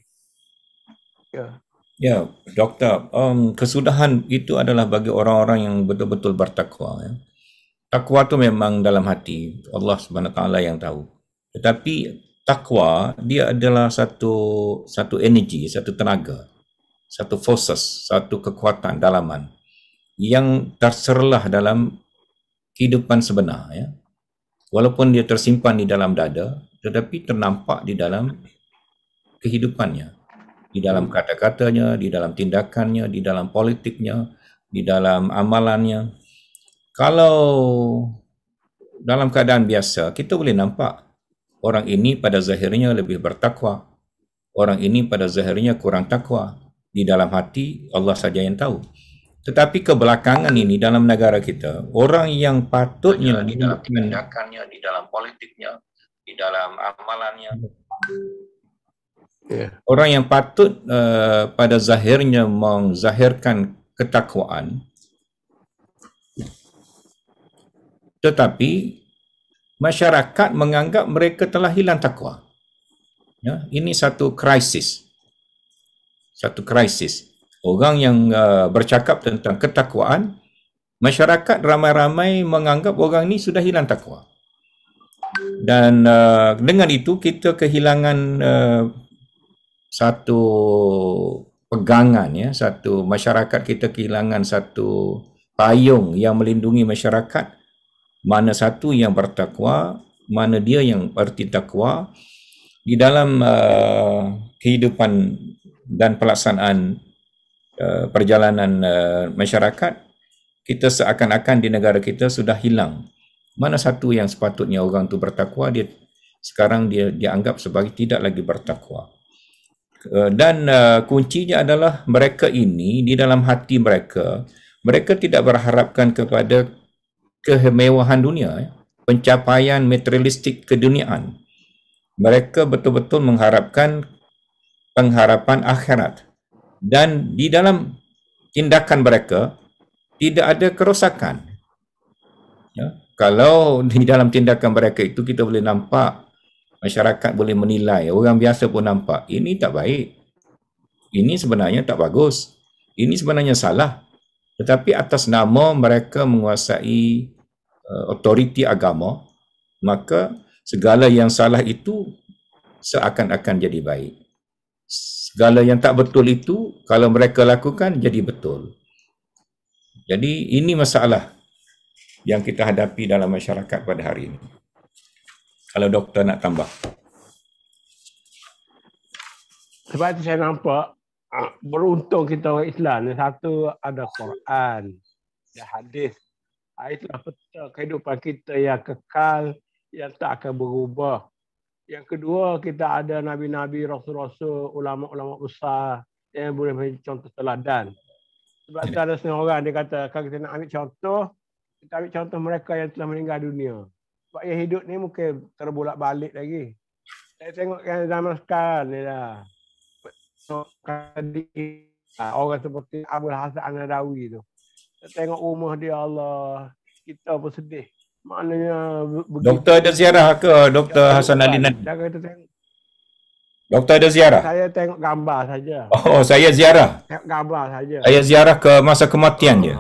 Ya. Ya, doktor, kesudahan itu adalah bagi orang-orang yang betul-betul bertakwa. Ya. Takwa itu memang dalam hati, Allah Subhanahu Wa Taala yang tahu. Tetapi takwa dia adalah satu energi, satu tenaga, satu forces, satu kekuatan dalaman yang terserlah dalam kehidupan sebenar, ya. Walaupun dia tersimpan di dalam dada, tetapi ternampak di dalam kehidupannya, di dalam kata-katanya, di dalam tindakannya, di dalam politiknya, di dalam amalannya. Kalau dalam keadaan biasa, kita boleh nampak orang ini pada zahirnya lebih bertakwa, orang ini pada zahirnya kurang takwa. Di dalam hati, Allah saja yang tahu. Tetapi kebelakangan ini dalam negara kita, orang yang patutnya di dalam tindakannya, di dalam politiknya, di dalam amalannya, orang yang patut pada zahirnya menzahirkan ketakwaan, tetapi masyarakat menganggap mereka telah hilang takwa. Ya, ini satu krisis. Satu krisis. Orang yang bercakap tentang ketakwaan, masyarakat ramai-ramai menganggap orang ini sudah hilang takwa. Dan dengan itu kita kehilangan satu pegangan, ya, satu masyarakat kita kehilangan satu payung yang melindungi masyarakat. Mana satu yang bertakwa, mana dia yang berarti takwa di dalam kehidupan dan pelaksanaan perjalanan masyarakat. Kita seakan-akan di negara kita sudah hilang. Mana satu yang sepatutnya orang itu bertakwa, dia sekarang dia dianggap sebagai tidak lagi bertakwa. Dan kuncinya adalah mereka ini di dalam hati mereka, mereka tidak berharapkan kepada kemewahan dunia, pencapaian materialistik keduniaan. Mereka betul-betul mengharapkan pengharapan akhirat. Dan di dalam tindakan mereka tidak ada kerosakan. Ya, kalau di dalam tindakan mereka itu kita boleh nampak, masyarakat boleh menilai, orang biasa pun nampak, ini tak baik. Ini sebenarnya tak bagus. Ini sebenarnya salah. Tetapi atas nama mereka menguasai otoriti agama, maka segala yang salah itu seakan-akan jadi baik. Segala yang tak betul itu, kalau mereka lakukan, jadi betul. Jadi ini masalah yang kita hadapi dalam masyarakat pada hari ini. Kalau doktor nak tambah. Sebab itu saya nampak beruntung kita orang Islam. Yang satu ada Quran, ada hadis. Itulah peta kehidupan kita yang kekal, yang tak akan berubah. Yang kedua, kita ada nabi-nabi, rasul-rasul, ulama-ulama besar yang boleh menjadi contoh teladan. Sebab tu ada setengah orang dia kata, kalau kita nak ambil contoh, kita ambil contoh mereka yang telah meninggal dunia. Sebab yang hidup ni mungkin terbolak-balik lagi. Saya tengok yang zaman sekarang ni lah. Orang seperti Abdul Hasan An-Nadawi tu. Saya tengok rumah dia, Allah, kita pun sedih. Maknanya Doktor ada ziarah ke Dr. Hasan Ali Nadawi? Doktor ada ziarah? Saya tengok gambar saja. Oh, saya ziarah. Tengok gambar saja. Saya ziarah ke masa kematian dia.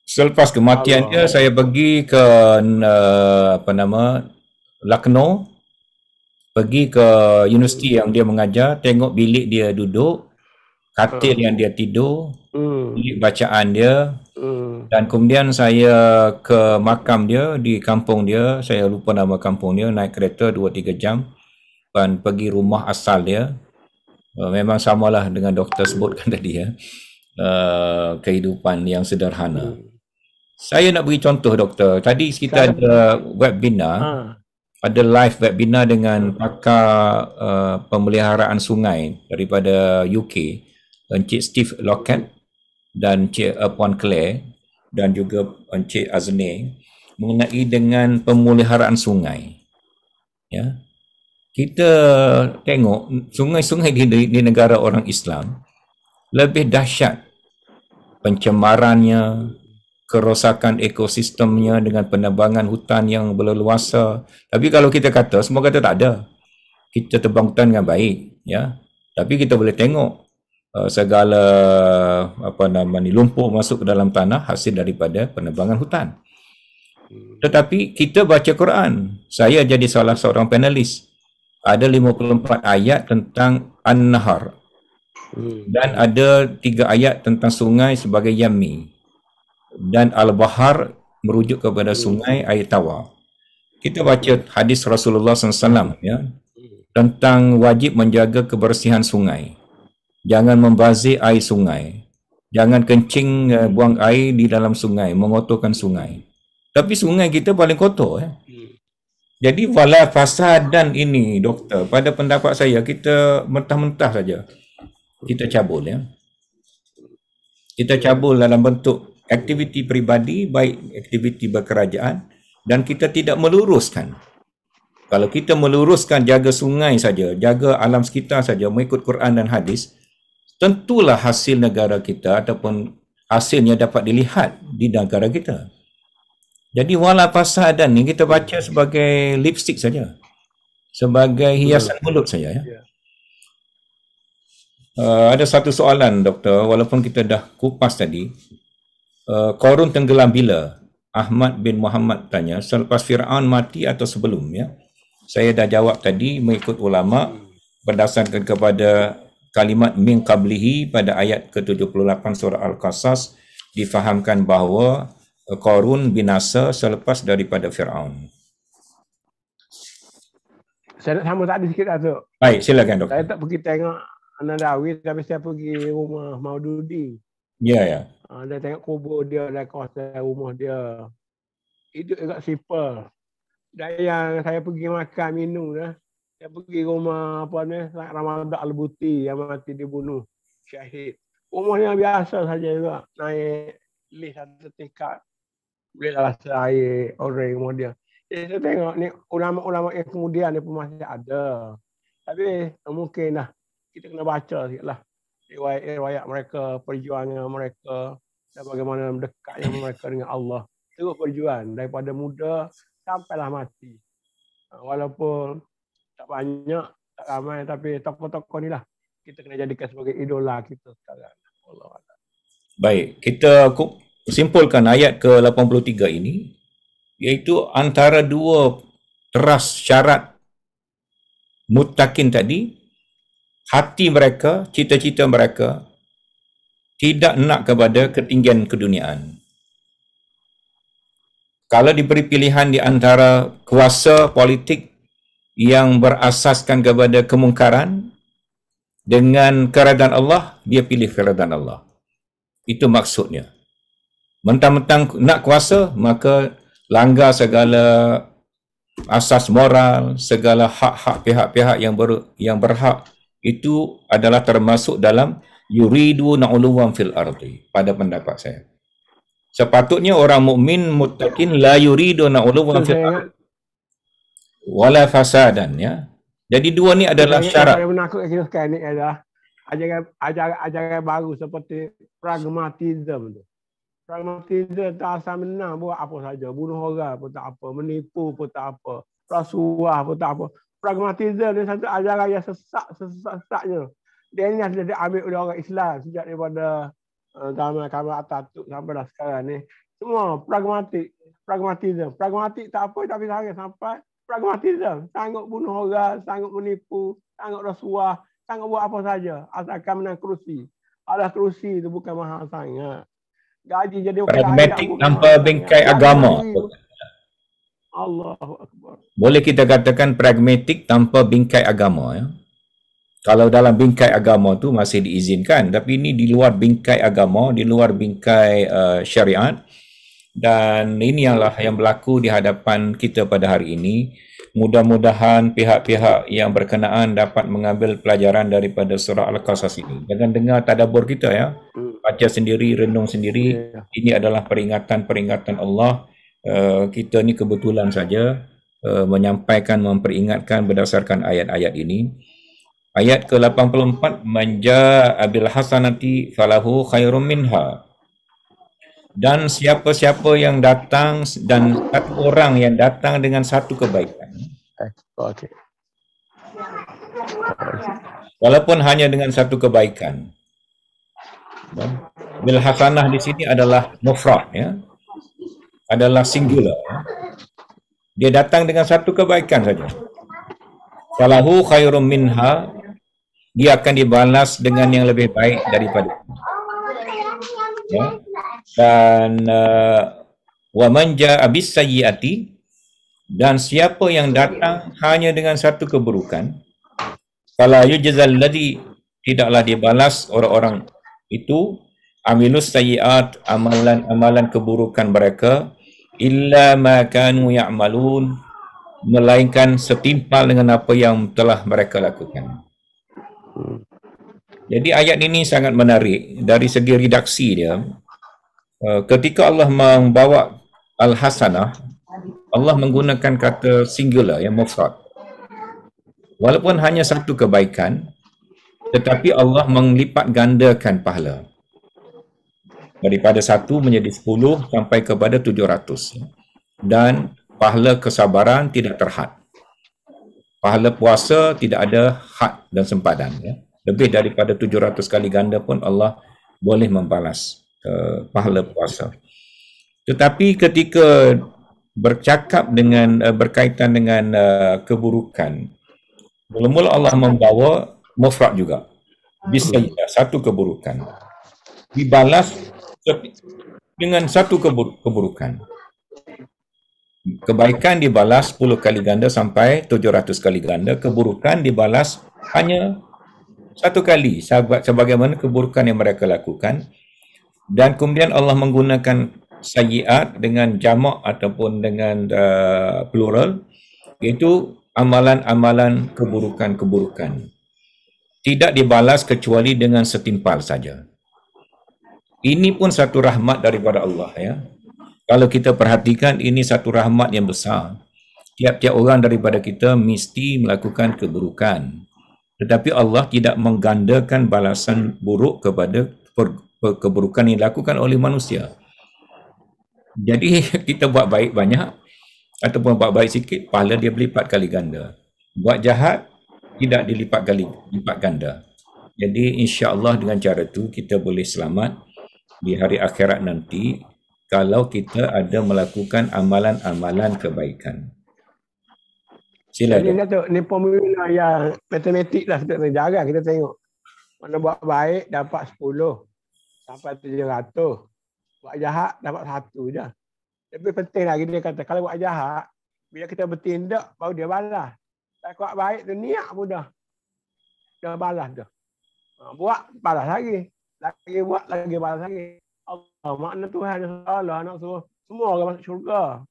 Selepas kematian dia, saya pergi ke Lucknow, pergi ke universiti yang dia mengajar, tengok bilik dia duduk, katil yang dia tidur, bilik bacaan dia, dan kemudian saya ke makam dia di kampung dia, saya lupa nama kampung dia, naik kereta 2-3 jam dan pergi rumah asal dia. Memang samalah dengan doktor sebutkan tadi ya. Kehidupan yang sederhana. Saya nak beri contoh doktor. Tadi kita ada webinar, ada live webinar dengan pakar pemeliharaan sungai daripada UK, Encik Steve Lockett dan Encik Puan Claire dan juga Encik Azni mengenai dengan pemeliharaan sungai. Ya. Kita tengok sungai-sungai di negara orang Islam lebih dahsyat pencemarannya, kerosakan ekosistemnya dengan penebangan hutan yang berleluasa. Tapi kalau kita kata, semua kata tak ada. Kita tebang hutan dengan baik, ya. Tapi kita boleh tengok segala lumpur masuk ke dalam tanah hasil daripada penebangan hutan. Tetapi kita baca Quran. Saya jadi salah seorang panelis. Ada 54 ayat tentang An-Nahar. Dan ada 3 ayat tentang sungai sebagai Yammi. Dan Al-Bahar merujuk kepada sungai air tawar. Kita baca hadis Rasulullah SAW ya, tentang wajib menjaga kebersihan sungai. Jangan membazir air sungai. Jangan kencing buang air di dalam sungai, mengotorkan sungai. Tapi sungai kita paling kotor ya. Jadi wala fasadan ini doktor, pada pendapat saya kita mentah-mentah saja kita cabul ya. Kita cabul dalam bentuk aktiviti peribadi, baik aktiviti berkerajaan, dan kita tidak meluruskan. Kalau kita meluruskan jaga sungai saja, jaga alam sekitar saja, mengikut Quran dan hadis, tentulah hasil negara kita ataupun hasilnya dapat dilihat di negara kita. Jadi wala fasadan ni kita baca sebagai lipstick saja. Sebagai hiasan mulut saja ya. Ada satu soalan doktor, walaupun kita dah kupas tadi. Qarun tenggelam bila? Ahmad bin Muhammad tanya, selepas Fir'aun mati atau sebelum ya? Saya dah jawab tadi mengikut ulama berdasarkan kepada kalimat min qablihi pada ayat ke-78 surah Al-Qasas difahamkan bahawa Qarun binasa selepas daripada Fir'aun. Saya nak sambung tadi sikit lah tu. Baik, silakan doktor. Saya tak pergi tengok An-Nadawi, tapi saya pergi rumah Maududi. Ya, ya. Dia tengok kubur dia dan kawasan rumah dia. Hidup agak simple. Dan yang saya pergi makan, minum dah. Saya pergi rumah Ramadan Al-Buti yang mati dibunuh. Syahid. Rumahnya biasa saja juga. Naik lift satu tingkat. Bolehlah rasa air orang rumah dia. Jadi saya tengok ni ulama-ulama yang kemudian ni pun masih ada. Tapi mungkin lah kita kena baca sikit lah. Riwayat mereka, perjuangan mereka dan bagaimana mendekatnya mereka dengan Allah. Terus perjuangan daripada muda sampailah mati. Walaupun tak banyak, tak ramai, tapi tokoh-tokoh ni lah kita kena jadikan sebagai idola kita sekarang. Allah. Baik, kita simpulkan ayat ke-83 ini, iaitu antara dua teras syarat muttaqin tadi, hati mereka, cita-cita mereka tidak nak kepada ketinggian keduniaan. kalau diberi pilihan di antara kuasa politik yang berasaskan kepada kemungkaran dengan keredaan Allah, dia pilih keredaan Allah. Itu maksudnya. Mentang-mentang nak kuasa, maka langgar segala asas moral, segala hak-hak pihak-pihak yang berhak, itu adalah termasuk dalam yuridu na'uluwan fil ardi, pada pendapat saya. Sepatutnya orang mukmin muttaqin la yuridu na'uluwan fil ardi wala fasadan, ya. Jadi dua ni adalah syarat. Yang paling menakutkan kita sekarang ni adalah ajaran baru seperti pragmatism tu. Pragmatism tak asal menang buat apa saja, bunuh orang pun tak apa, menipu pun tak apa, rasuah pun tak apa. Pragmatism ni satu ajaran yang sesat-sesatnya. Dia ni sudah diambil oleh orang Islam sejak daripada zaman Kamal Atatürk sampai dah sekarang ni. Semua pragmatism. Pragmatik tak apa, tapi sekarang sampai pragmatism. Sanggup bunuh orang, sanggup menipu, sanggup rasuah, sanggup buat apa saja. Asalkan menang kerusi. Alah kerusi itu bukan mahal sangat. Gaji jadi pragmatik tanpa bingkai agama. Allahu Akbar. Boleh kita katakan pragmatik tanpa bingkai agama, ya. Kalau dalam bingkai agama tu masih diizinkan, tapi ini di luar bingkai agama, di luar bingkai syariat, dan ini yang berlaku di hadapan kita pada hari ini. Mudah-mudahan pihak-pihak yang berkenaan dapat mengambil pelajaran daripada surah Al-Qasas ini. Jangan dengar tadabbur kita, ya. Baca sendiri, renung sendiri. Ini adalah peringatan-peringatan Allah. Kita ni kebetulan saja menyampaikan, memperingatkan berdasarkan ayat-ayat ini. Ayat ke-84, manja abil hasanati falahu khairum minha. Dan siapa-siapa yang datang, dan satu orang yang datang dengan satu kebaikan. Okay. Walaupun hanya dengan satu kebaikan. Bil hasanah di sini adalah mufrad, ya. Adalah singular, ya. Dia datang dengan satu kebaikan saja. Falahu khairum minha, dia akan dibalas dengan yang lebih baik daripada itu. Ya. Dan wa man jaa bis sayyiati, dan siapa yang datang hanya dengan satu keburukan, fala yujzal ladzi, tidaklah dibalas orang-orang itu amilus sayyiat, amalan-amalan keburukan mereka, illa ma kanu ya'malun, melainkan setimpal dengan apa yang telah mereka lakukan. Jadi ayat ini sangat menarik dari segi redaksi dia. Ketika Allah membawa al-hasanah, Allah menggunakan kata singular, yang mufrad. Walaupun hanya satu kebaikan, tetapi Allah melipat gandakan pahala. Daripada 1 menjadi 10 sampai kepada 700. Dan pahala kesabaran tidak terhad. Pahala puasa tidak ada had dan sempadan, ya. Lebih daripada 700 kali ganda pun Allah boleh membalas pahala puasa. Tetapi ketika berkaitan dengan keburukan, mula-mula Allah membawa mufrad juga. Bisa satu keburukan dibalas dengan satu keburukan. Kebaikan dibalas 10 kali ganda sampai 700 kali ganda. Keburukan dibalas hanya satu kali, sebagaimana keburukan yang mereka lakukan. Dan kemudian Allah menggunakan sayyiat dengan jamak ataupun dengan plural, iaitu amalan-amalan keburukan-keburukan. Tidak dibalas kecuali dengan setimpal saja. Ini pun satu rahmat daripada Allah, ya. Kalau kita perhatikan, ini satu rahmat yang besar. Tiap-tiap orang daripada kita mesti melakukan keburukan. Tetapi Allah tidak menggandakan balasan buruk kepada keburukan yang dilakukan oleh manusia. Jadi kita buat baik banyak ataupun buat baik sikit, pahala dia berlipat kali ganda. Buat jahat, tidak dilipat ganda. Jadi insya-Allah dengan cara itu kita boleh selamat di hari akhirat nanti kalau kita ada melakukan amalan-amalan kebaikan. Sila. Jadi ni formula yang matematik lah, sebenarnya jarang kita tengok. Mana buat baik dapat 10 sampai 700. Buat jahat dapat 1 je. Lebih penting lagi dia kata, kalau buat jahat, bila kita bertindak, baru dia balas. Tak kuat baik tu, niat pun dah balas dah. Buat, balas lagi. Lagi buat, lagi balas lagi. Allah, makna Tuhan Allah nak suruh semua orang masuk syurga.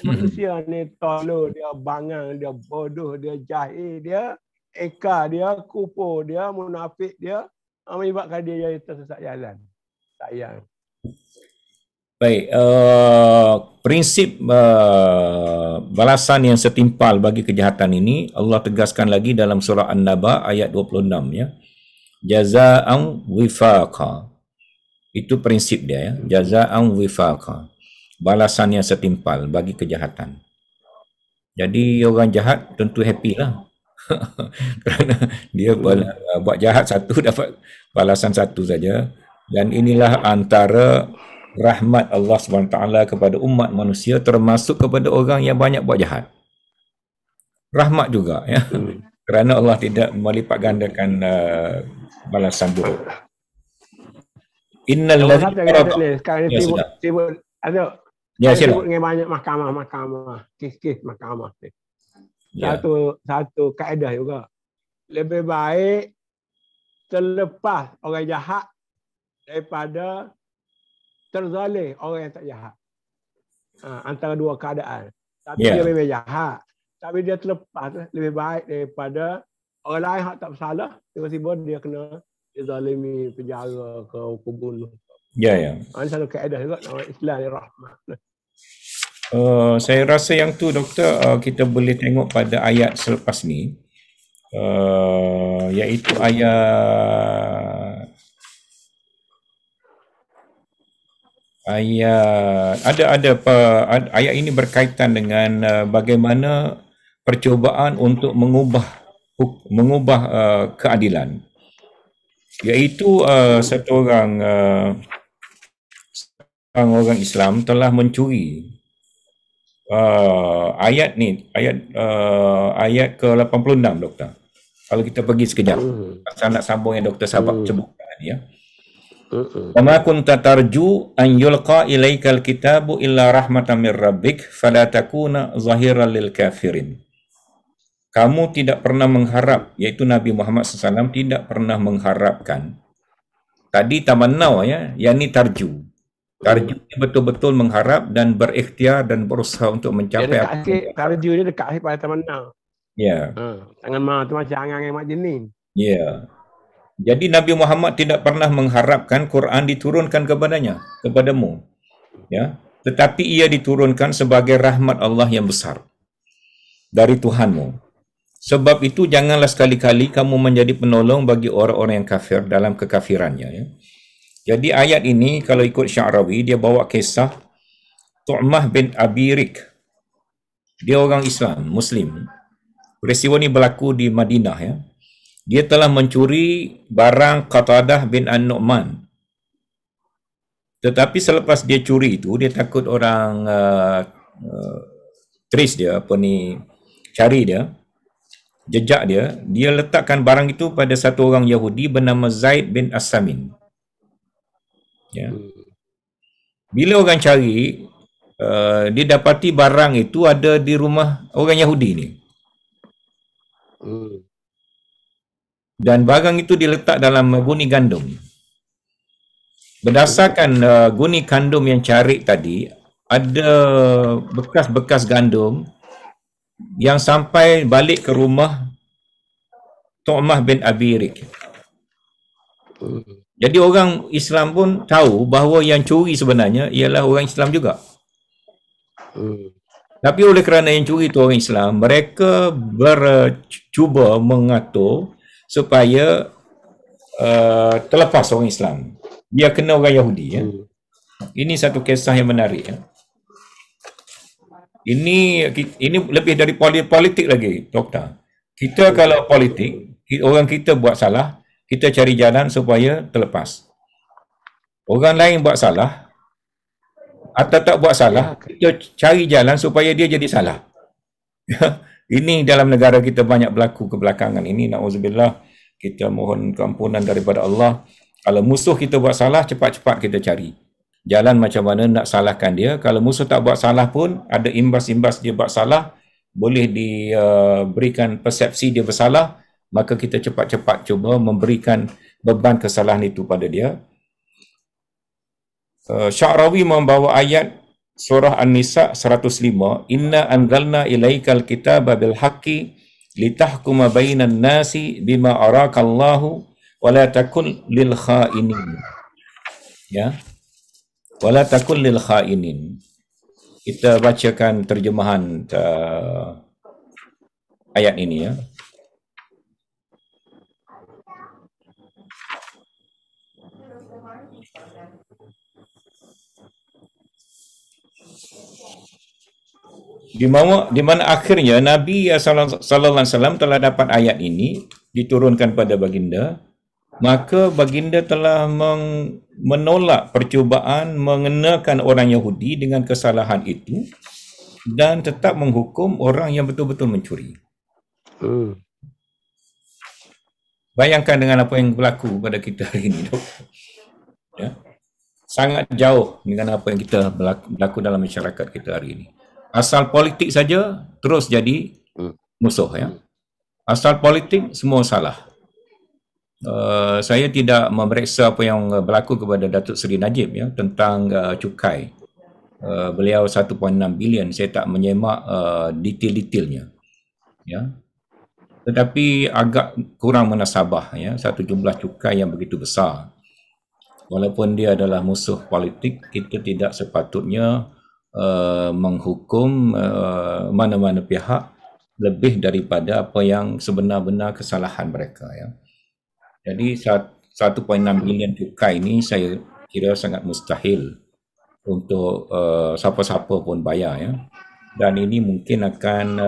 Manusia ni tolol, dia bangang, dia bodoh, dia jahil, dia eka, dia kupu, dia munafik, dia menyebabkan dia jadi tersesat jalan. Sayang. Baik, prinsip balasan yang setimpal bagi kejahatan ini Allah tegaskan lagi dalam surah An-Naba ayat 26 ya. Jaza'an wifaqa. Itu prinsip dia ya. Jaza'an wifaqa. Balasan yang setimpal bagi kejahatan. Jadi orang jahat tentu happy lah. Kerana dia buat jahat satu dapat balasan satu saja. Dan inilah antara rahmat Allah SWT kepada umat manusia, termasuk kepada orang yang banyak buat jahat. Rahmat juga ya. Kerana Allah tidak melipat gandakan balasan buruk. Innal ladzina sekarang ni sibuk ada sibuk dengan banyak mahkamah, kes mahkamah. Satu kaedah juga. Lebih baik terlepas orang jahat daripada terzalim orang yang tak jahat. Antara dua keadaan. Tapi dia memang jahat. Tapi dia terlepas lebih baik daripada orang lain yang tak bersalah, tiba-tiba dia kena dizalimi, penjara ke bunuh. Ya. Ini satu kaedah juga orang Islam ni rahmat. Saya rasa yang tu doktor kita boleh tengok pada ayat selepas ni, iaitu ayat ayat ini berkaitan dengan bagaimana percubaan untuk mengubah keadilan, iaitu satu orang Islam telah mencuri ayat ke-86 doktor. Kalau kita pergi sekejap, saya nak sambung yang Dr. Sabak sebutkan ya. Wa ma kunta tarju an yulqa ilaikal kitabu illa rahmatan mir rabbik fala takuna zahiran lil kafirin. Kamu tidak pernah mengharap, iaitu Nabi Muhammad SAW tidak pernah mengharapkan. Tadi tamannau ya, yang ni tarju. Tarju betul-betul mengharap dan berikhtiar dan berusaha untuk mencapai apa. Tarju ni dekat pada tamannau. Ya. Tangan ma tu macam angan mak jenin. Ya. Jadi Nabi Muhammad tidak pernah mengharapkan Quran diturunkan kepadamu. Ya. Tetapi ia diturunkan sebagai rahmat Allah yang besar dari Tuhanmu. Sebab itu janganlah sekali-kali kamu menjadi penolong bagi orang-orang yang kafir dalam kekafirannya ya. Jadi ayat ini kalau ikut Sya'rawi, dia bawa kisah Tu'mah bin Abirik. Dia orang Islam, Muslim. Peristiwa ini berlaku di Madinah ya. Dia telah mencuri barang Qatadah bin An-Nu'man. Tetapi selepas dia curi itu, dia takut orang trace dia, cari dia, jejak dia. Dia letakkan barang itu pada satu orang Yahudi bernama Zaid bin As-Samin. Ya. Bila orang cari, dia dapati barang itu ada di rumah orang Yahudi ni. Dan barang itu diletak dalam guni gandum. Berdasarkan guni gandum yang cari tadi, ada bekas-bekas gandum yang sampai balik ke rumah Tu'mah bin Abirik. Jadi orang Islam pun tahu bahawa yang curi sebenarnya ialah orang Islam juga. Tapi oleh kerana yang curi itu orang Islam, mereka cuba mengatur supaya terlepas orang Islam. Dia kena orang Yahudi ya. Ini satu kisah yang menarik ya. Ini lebih dari politik lagi, doktor. Kita kalau politik, orang kita buat salah, kita cari jalan supaya terlepas. Orang lain buat salah atau tak buat salah, kita cari jalan supaya dia jadi salah. Ini dalam negara kita banyak berlaku kebelakangan ini. Na'udzubillah, kita mohon keampunan daripada Allah. Kalau musuh kita buat salah, cepat-cepat kita cari. jalan macam mana nak salahkan dia. Kalau musuh tak buat salah pun, ada imbas-imbas dia buat salah, boleh diberikan persepsi dia bersalah, maka kita cepat-cepat cuba memberikan beban kesalahan itu pada dia. Sya'rawi membawa ayat surah An-Nisa 105, Inna anzalna ilaikal kitaba bil haqqi litahkuma bainan nasi bima arakallahu wa la takun lil khainin. Ya. Wala takul lil khainin. Kita bacakan terjemahan ayat ini ya. Di mana akhirnya Nabi sallallahu alaihi wasallam telah dapat ayat ini diturunkan pada baginda, maka baginda telah menolak percubaan mengenakan orang Yahudi dengan kesalahan itu dan tetap menghukum orang yang betul-betul mencuri. Bayangkan dengan apa yang berlaku pada kita hari ini, ya. Sangat jauh dengan apa yang kita berlaku dalam masyarakat kita hari ini. Asal politik saja terus jadi musuh, ya. Asal politik semua salah. Saya tidak memeriksa apa yang berlaku kepada Datuk Seri Najib ya tentang cukai. Beliau 1.6 bilion, saya tak menyemak detail-detailnya. Ya. Tetapi agak kurang munasabah ya, satu jumlah cukai yang begitu besar. Walaupun dia adalah musuh politik, kita tidak sepatutnya menghukum mana-mana pihak lebih daripada apa yang sebenar-benar kesalahan mereka ya. Jadi 1.6 bilion cukai ini saya kira sangat mustahil untuk siapa-siapa pun bayar ya. Dan ini mungkin akan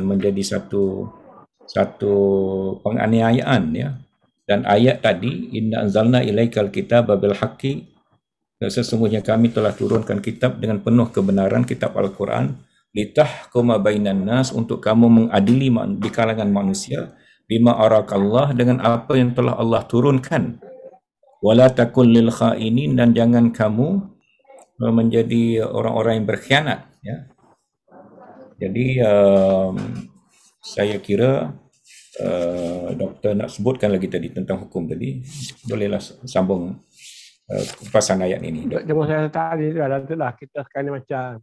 menjadi satu penganiayaan ya. Dan ayat tadi, Inna anzalna ilaikal kitaba bil haqqi, sesungguhnya kami telah turunkan kitab dengan penuh kebenaran, kitab Al-Quran, litahkuma bainan nas, untuk kamu mengadili di kalangan manusia, bima arakallah, dengan apa yang telah Allah turunkan, wala takul lil khainin, dan jangan kamu menjadi orang-orang yang berkhianat ya. Jadi saya kira doktor nak sebutkan lagi tadi tentang hukum tadi, bolehlah sambung kupasan ayat ini. Cuma saya tadi itu adalah kita sekarang macam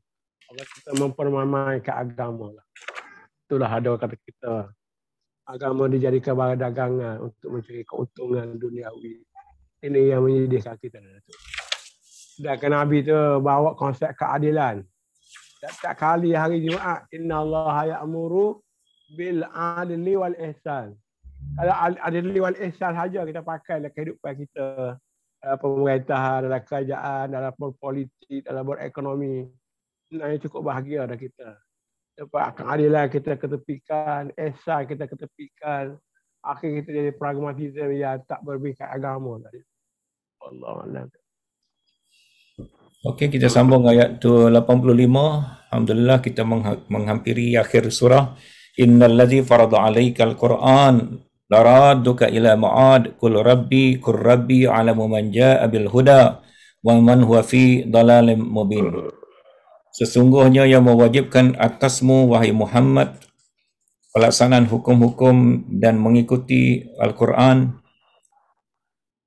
kita mempermamaikan agama lah. Itulah ada kata kita, agama dijadikan barang dagangan untuk mencari keuntungan duniawi. Ini yang menyedihkan kita. Sedangkan Nabi tu bawa konsep keadilan. Setiap kali hari Jumaat, Inna Allah ya'muru bil adli wal ihsan. Kalau adli wal ihsan saja kita pakai dalam kehidupan kita, pemerintahan, dalam kerajaan, dalam politik, dalam berekonomi, ini cukup bahagia dah kita. Lepas keadilan kita ketepikan, ihsan kita ketepikan, akhir kita jadi pragmatisme yang tak berbicara agama tadi. Allahuakbar. Okey, kita sambung ayat 85. Alhamdulillah kita menghampiri akhir surah. Innal ladzi farada 'alaikal Qur'an laradduka ila ma'ad qul rabbi alamu man jaa'a bil huda wa man huwa fi dhalalim mubin. Sesungguhnya yang mewajibkan atasmu wahai Muhammad pelaksanaan hukum-hukum dan mengikuti Al-Quran.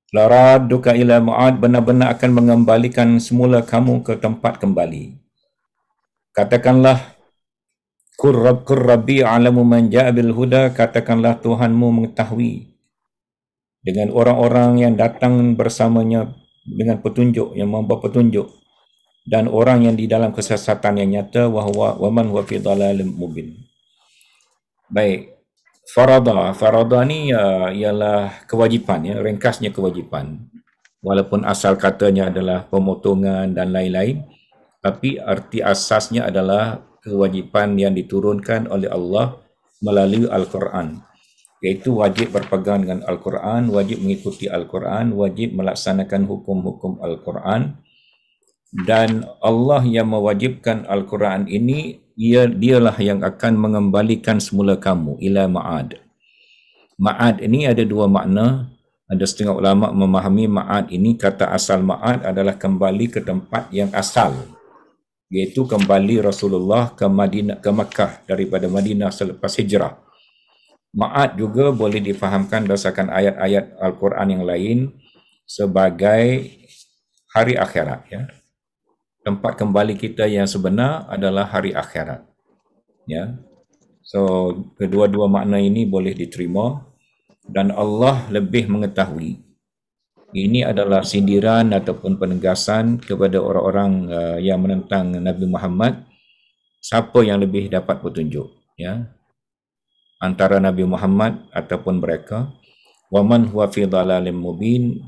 Laradduka ila ma'ad, benar-benar akan mengembalikan semula kamu ke tempat kembali. Katakanlah Qur rabbi alamu man ja'a bil huda, katakanlah Tuhanmu mengetahui dengan orang-orang yang datang bersamanya dengan petunjuk, yang membawa petunjuk, dan orang yang di dalam kesesatan yang nyata, wa man huwa fi dhalalim mubin. Baik, farada ni ialah kewajipan ya, ringkasnya kewajipan. Walaupun asal katanya adalah pemotongan dan lain-lain, tapi arti asasnya adalah kewajipan yang diturunkan oleh Allah melalui Al-Quran, iaitu wajib berpegang dengan Al-Quran, wajib mengikuti Al-Quran, wajib melaksanakan hukum-hukum Al-Quran. Dan Allah yang mewajibkan Al-Quran ini, dialah yang akan mengembalikan semula kamu ila ma'ad. Ma'ad ini ada dua makna. Ada setengah ulama memahami ma'ad ini, kata asal ma'ad adalah kembali ke tempat yang asal, iaitu kembali Rasulullah ke Madinah, ke Makkah daripada Madinah selepas hijrah. Ma'ad juga boleh difahamkan berdasarkan ayat-ayat Al-Quran yang lain sebagai hari akhirat, ya. Tempat kembali kita yang sebenar adalah hari akhirat, ya. So kedua-dua makna ini boleh diterima, dan Allah lebih mengetahui. Ini adalah sindiran ataupun penegasan kepada orang-orang yang menentang Nabi Muhammad, siapa yang lebih dapat petunjuk, ya, antara Nabi Muhammad ataupun mereka. Waman huwa fi dhalalim mubin,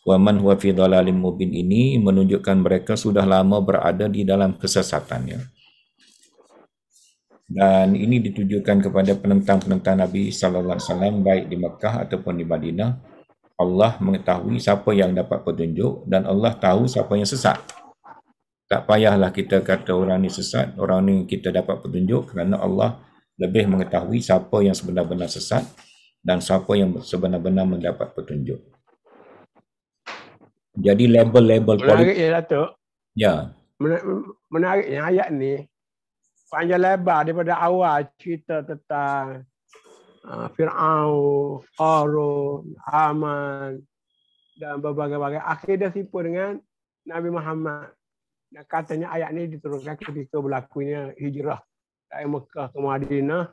waman huwa fi dhalalim mubin ini menunjukkan mereka sudah lama berada di dalam kesesatan, ya. Dan ini ditujukan kepada penentang-penentang Nabi sallallahu alaihi wasallam baik di Makkah ataupun di Madinah. Allah mengetahui siapa yang dapat petunjuk dan Allah tahu siapa yang sesat. Tak payahlah kita kata orang ni sesat, orang ni kita dapat petunjuk, kerana Allah lebih mengetahui siapa yang sebenar-benar sesat dan siapa yang sebenar-benar mendapat petunjuk. Jadi label-label Menarik ya Datuk. Ya. Menariknya ayat ni panjang lebar daripada awal cerita tentang Fir'aun, Qarun, Haman dan berbagai-bagai. Akhir dia simpul dengan Nabi Muhammad. Dan katanya ayat ni diturunkan ketika berlakunya hijrah dari Mekah ke Madinah.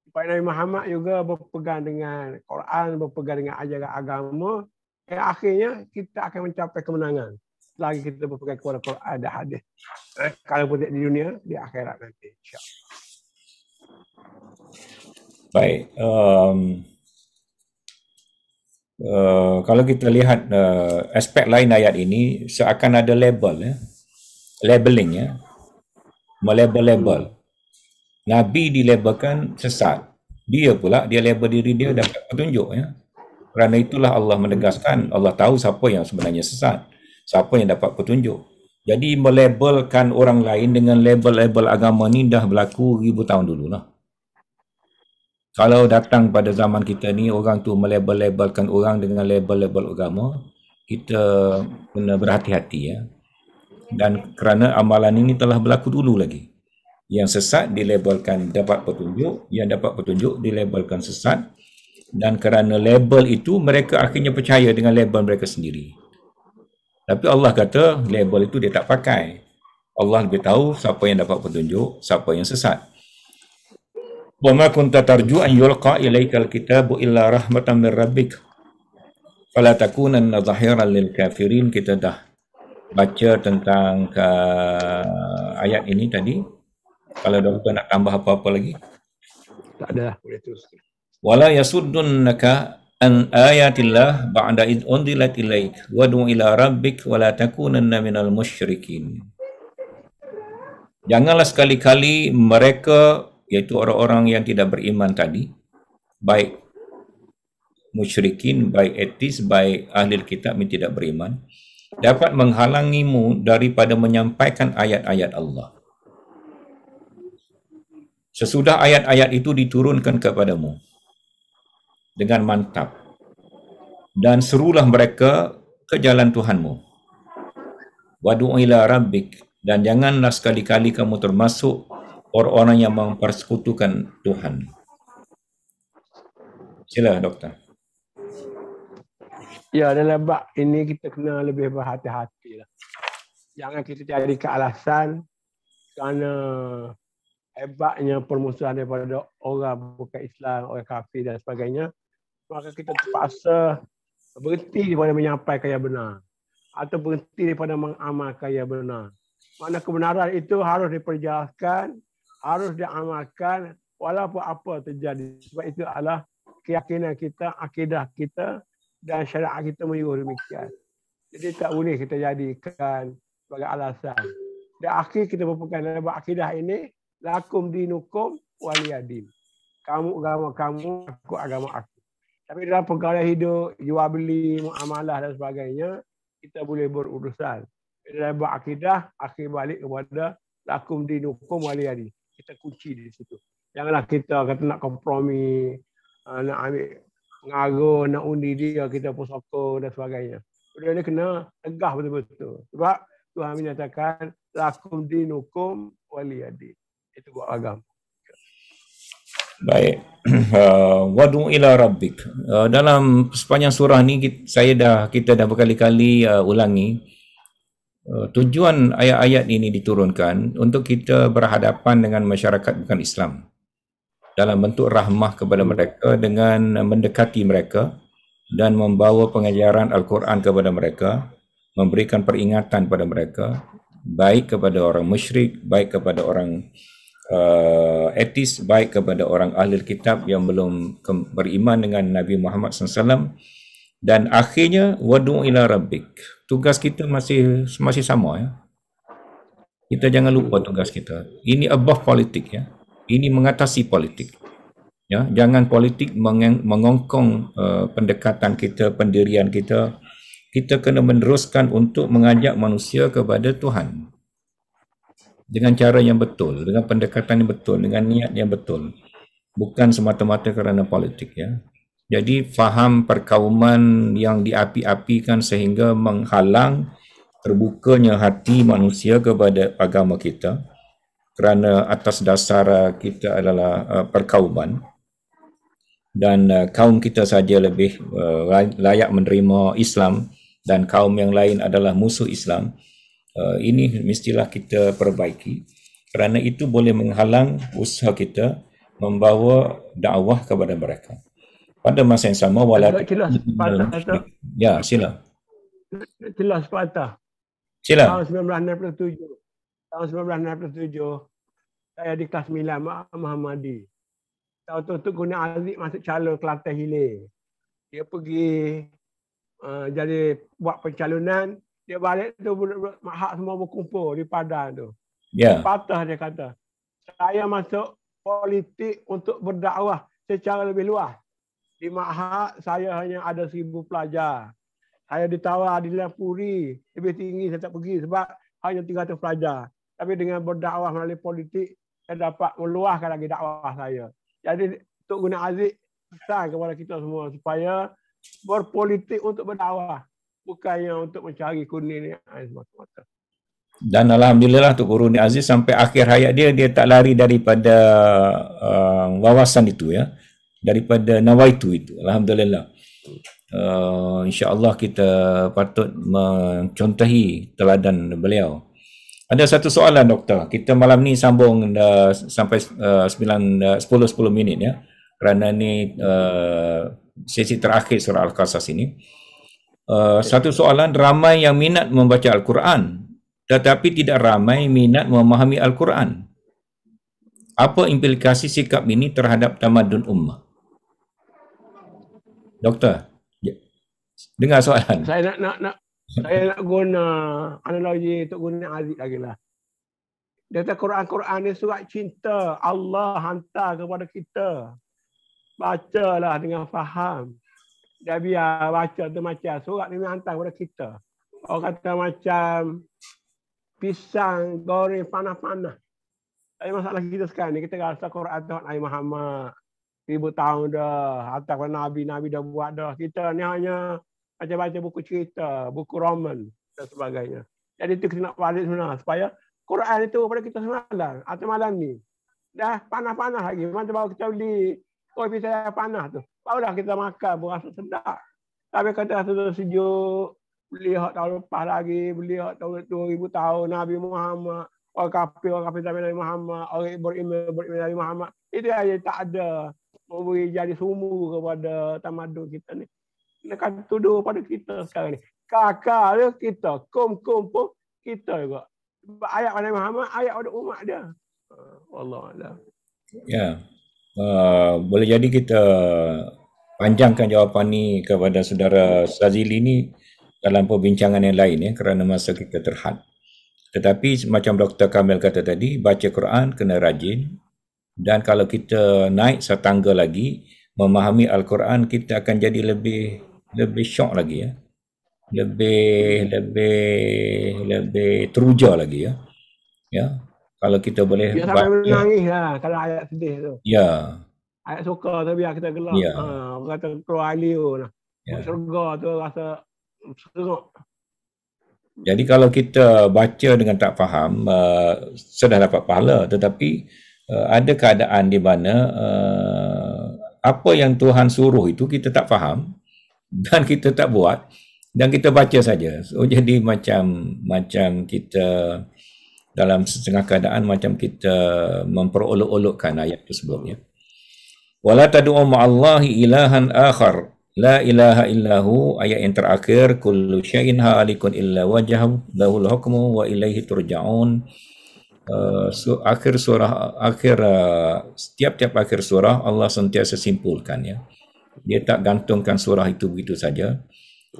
Supaya Nabi Muhammad juga berpegang dengan Quran, berpegang dengan ajaran agama. Yang akhirnya kita akan mencapai kemenangan selagi kita berpegang kepada Quran dan hadis. Kalau pun di dunia, di akhirat nanti, insya-Allah. Baik. Kalau kita lihat aspek lain ayat ini, seakan ada label, ya. Labeling, ya. Melabel-label. Nabi dilabelkan sesat. Dia pula, dia label diri dia dapat petunjuk, ya. Kerana itulah Allah menegaskan, Allah tahu siapa yang sebenarnya sesat, siapa yang dapat petunjuk. Jadi melabelkan orang lain dengan label-label agama ni dah berlaku ribu tahun dululah. Kalau datang pada zaman kita ni, orang tu melabel-labelkan orang dengan label-label agama, kita kena berhati-hati, ya. Dan kerana amalan ini telah berlaku dulu lagi. Yang sesat dilabelkan dapat petunjuk, yang dapat petunjuk dilabelkan sesat. Dan kerana label itu, mereka akhirnya percaya dengan label mereka sendiri. Tapi Allah kata label itu dia tak pakai. Allah lebih tahu siapa yang dapat petunjuk, siapa yang sesat. Wa ma kunta tarju an yulqa ilaikal kitabu illa rahmatan min rabbik fala takunanna zahiran lil kafirin. Kita dah baca tentang ayat ini tadi. Kalau doktor nak tambah apa-apa lagi? Tak ada, boleh terus. Wala yasuddunaka an ayatillah ba'da id undilat ilaik wad'u ila rabbik wala takunanna minal musyrikin. Janganlah sekali-kali mereka, iaitu orang-orang yang tidak beriman tadi, baik musyrikin, baik etis, baik ahli kitab yang tidak beriman, dapat menghalangimu daripada menyampaikan ayat-ayat Allah. Sesudah ayat-ayat itu diturunkan kepadamu dengan mantap, dan serulah mereka ke jalan Tuhanmu. Wad'u ila rabbik, dan janganlah sekali-kali kamu termasuk orang-orang yang mempersekutukan Tuhan. Sila doktor. Ya, dalam bab ini kita kena lebih berhati-hati lah. Jangan kita cari alasan kerana hebatnya permusuhan daripada orang bukan Islam, orang kafir dan sebagainya. Maka kita terpaksa berhenti daripada menyampaikan yang benar. Atau berhenti daripada mengamalkan yang benar. Mana kebenaran itu harus diperjelaskan, harus diamalkan walaupun apa terjadi. Sebab itu adalah keyakinan kita, akidah kita dan syariat kita menyuruh demikian. Jadi tak boleh kita jadikan sebagai alasan. Dan akhir kita berpegang dalam akidah ini, lakum dinukum waliyadin. Kamu agama kamu, aku agama aku. Tapi dalam pergaulan hidup, jual beli, muamalah dan sebagainya, kita boleh berurusan. Dalam akidah, akhir balik kepada lakum dinukum waliyadin. Kita kunci di situ. Janganlah kita kata nak kompromi, nak ambil ngaruh nak undi dia, kita pun sokong dan sebagainya. Benda ni kena tegah betul-betul. Sebab Tuhan menyatakan lakum dinukum waliyadin. Itu buat agama. Baik. Wadu ila rabbik. Dalam sepanjang surah ni kita dah berkali-kali ulangi tujuan ayat-ayat ini diturunkan untuk kita berhadapan dengan masyarakat bukan Islam dalam bentuk rahmah kepada mereka dengan mendekati mereka dan membawa pengajaran Al-Quran kepada mereka, memberikan peringatan pada mereka, baik kepada orang musyrik, baik kepada orang etis, baik kepada orang ahli kitab yang belum beriman dengan Nabi Muhammad SAW. Dan akhirnya wadu ila rabbik. Tugas kita masih sama ya. Kita jangan lupa tugas kita. Ini above politik ya. Ini mengatasi politik. Ya, jangan politik mengongkong pendekatan kita, pendirian kita. Kita kena meneruskan untuk mengajak manusia kepada Tuhan. Dengan cara yang betul, dengan pendekatan yang betul, dengan niat yang betul. Bukan semata-mata kerana politik ya. Jadi faham perkauman yang diapi-apikan sehingga menghalang terbukanya hati manusia kepada agama kita kerana atas dasar kita adalah perkauman dan kaum kita saja lebih layak menerima Islam dan kaum yang lain adalah musuh Islam. Ini mestilah kita perbaiki kerana itu boleh menghalang usaha kita membawa dakwah kepada mereka. Pada masa yang sama ya, sila. Jelas patah. Sila. Tahun 1967 saya di kelas 9 Muhammadi. Tahun tu Guna Aziz masuk calon Kelantan Hilir. Dia pergi jadi buat pencalonan, dia balik tu hak semua berkumpul di Padang tu. Ya. Patah dia kata, saya masuk politik untuk berdakwah secara lebih luas. Di Mahat saya hanya ada 1,000 pelajar. Saya ditawar di Lampuri, lebih tinggi saya tak pergi sebab hanya 300 pelajar. Tapi dengan berdakwah melalui politik, saya dapat meluaskan lagi dakwah saya. Jadi Tok Guna Aziz pesan kepada kita semua supaya berpolitik untuk berdakwah, bukannya untuk mencari kuning semata-mata. Dan alhamdulillah Tok Guru Aziz sampai akhir hayat dia tak lari daripada wawasan itu ya, daripada nawaitu itu. Alhamdulillah. InsyaAllah kita patut mencontohi teladan beliau. Ada satu soalan doktor. Kita malam ni sambung sampai 10 minit ya. Kerana ni sesi terakhir surah Al-Qasas ini. Satu soalan, ramai yang minat membaca Al-Quran tetapi tidak ramai minat memahami Al-Quran. Apa implikasi sikap ini terhadap tamadun ummah? Doktor, dengar soalan. Saya nak guna analogi untuk guna Aziz lagi lah. Dia kata Quran ni surat cinta Allah hantar kepada kita. Bacalah dengan faham. Dia biar baca tu macam surat ni hantar kepada kita. Orang kata macam pisang goreng panas-panas. Tapi masalah kita sekarang ni, kita rasa Quran tu Nabi Muhammad 1000 tahun dah, hantar kepada Nabi dah buat dah. Kita ni hanya baca-baca buku cerita, buku roman dan sebagainya. Jadi itu kita nak balik sebenarnya supaya Quran itu pada kita semalam atau malam ni dah panas-panas lagi. Macam baru kita beli kopi saya panas tu, barulah kita makan berasa sedap. Tapi kata rasa sejuk, beli hak tahun lepas lagi, beli hak tahun 2000 tahun Nabi Muhammad, orang kafir zaman Nabi Muhammad, orang beriman Nabi Muhammad. Itu aja tak ada memberi jadi sumber kepada tamadun kita ni. Nak tuduh pada kita sekarang ni. Kakak dia kita, kum pun kita juga. Ayat pada Muhammad, ayat pada umat dia. Wallahualam. Ya. Boleh jadi kita panjangkan jawapan ni kepada saudara Sazili ni dalam perbincangan yang lain ya, kerana masa kita terhad. Tetapi macam Dr. Kamil kata tadi, baca Quran kena rajin, dan kalau kita naik setangga lagi memahami Al-Quran, kita akan jadi lebih syok lagi ya. Lebih teruja lagi ya. Ya. Kalau kita boleh dia sampai menangis lah kalau ayat sedih tu. Ya. Ayat suka tu biar kita gelak. Ya. Orang kata keluar alio nah. Ya. Surga tu rasa serok. Jadi kalau kita baca dengan tak faham, sudah dapat pahala, tetapi ada keadaan di mana apa yang Tuhan suruh itu kita tak faham dan kita tak buat dan kita baca saja. So jadi macam kita dalam setengah keadaan macam kita memperolok-olokkan ayat tersebut ya. Wala tad'u ma'allahi ilahan akhar la ilaha illahu, ayat yang terakhir, kullu syai'in halikun illa wajhahu lahul hukmu wa ilaihi turja'un. Akhir surah, setiap akhir surah Allah sentiasa simpulkan ya. Dia tak gantungkan surah itu begitu saja.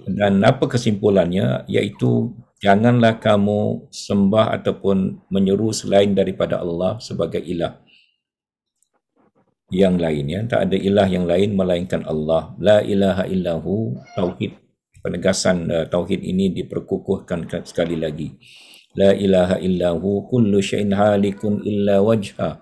Dan apa kesimpulannya, iaitu janganlah kamu sembah ataupun menyeru selain daripada Allah sebagai ilah yang lain ya. Tak ada ilah yang lain melainkan Allah. La ilaha illahu, tauhid, penegasan tauhid ini diperkukuhkan sekali lagi. La ilaha illahu kullu syai'in halikun illa wajha.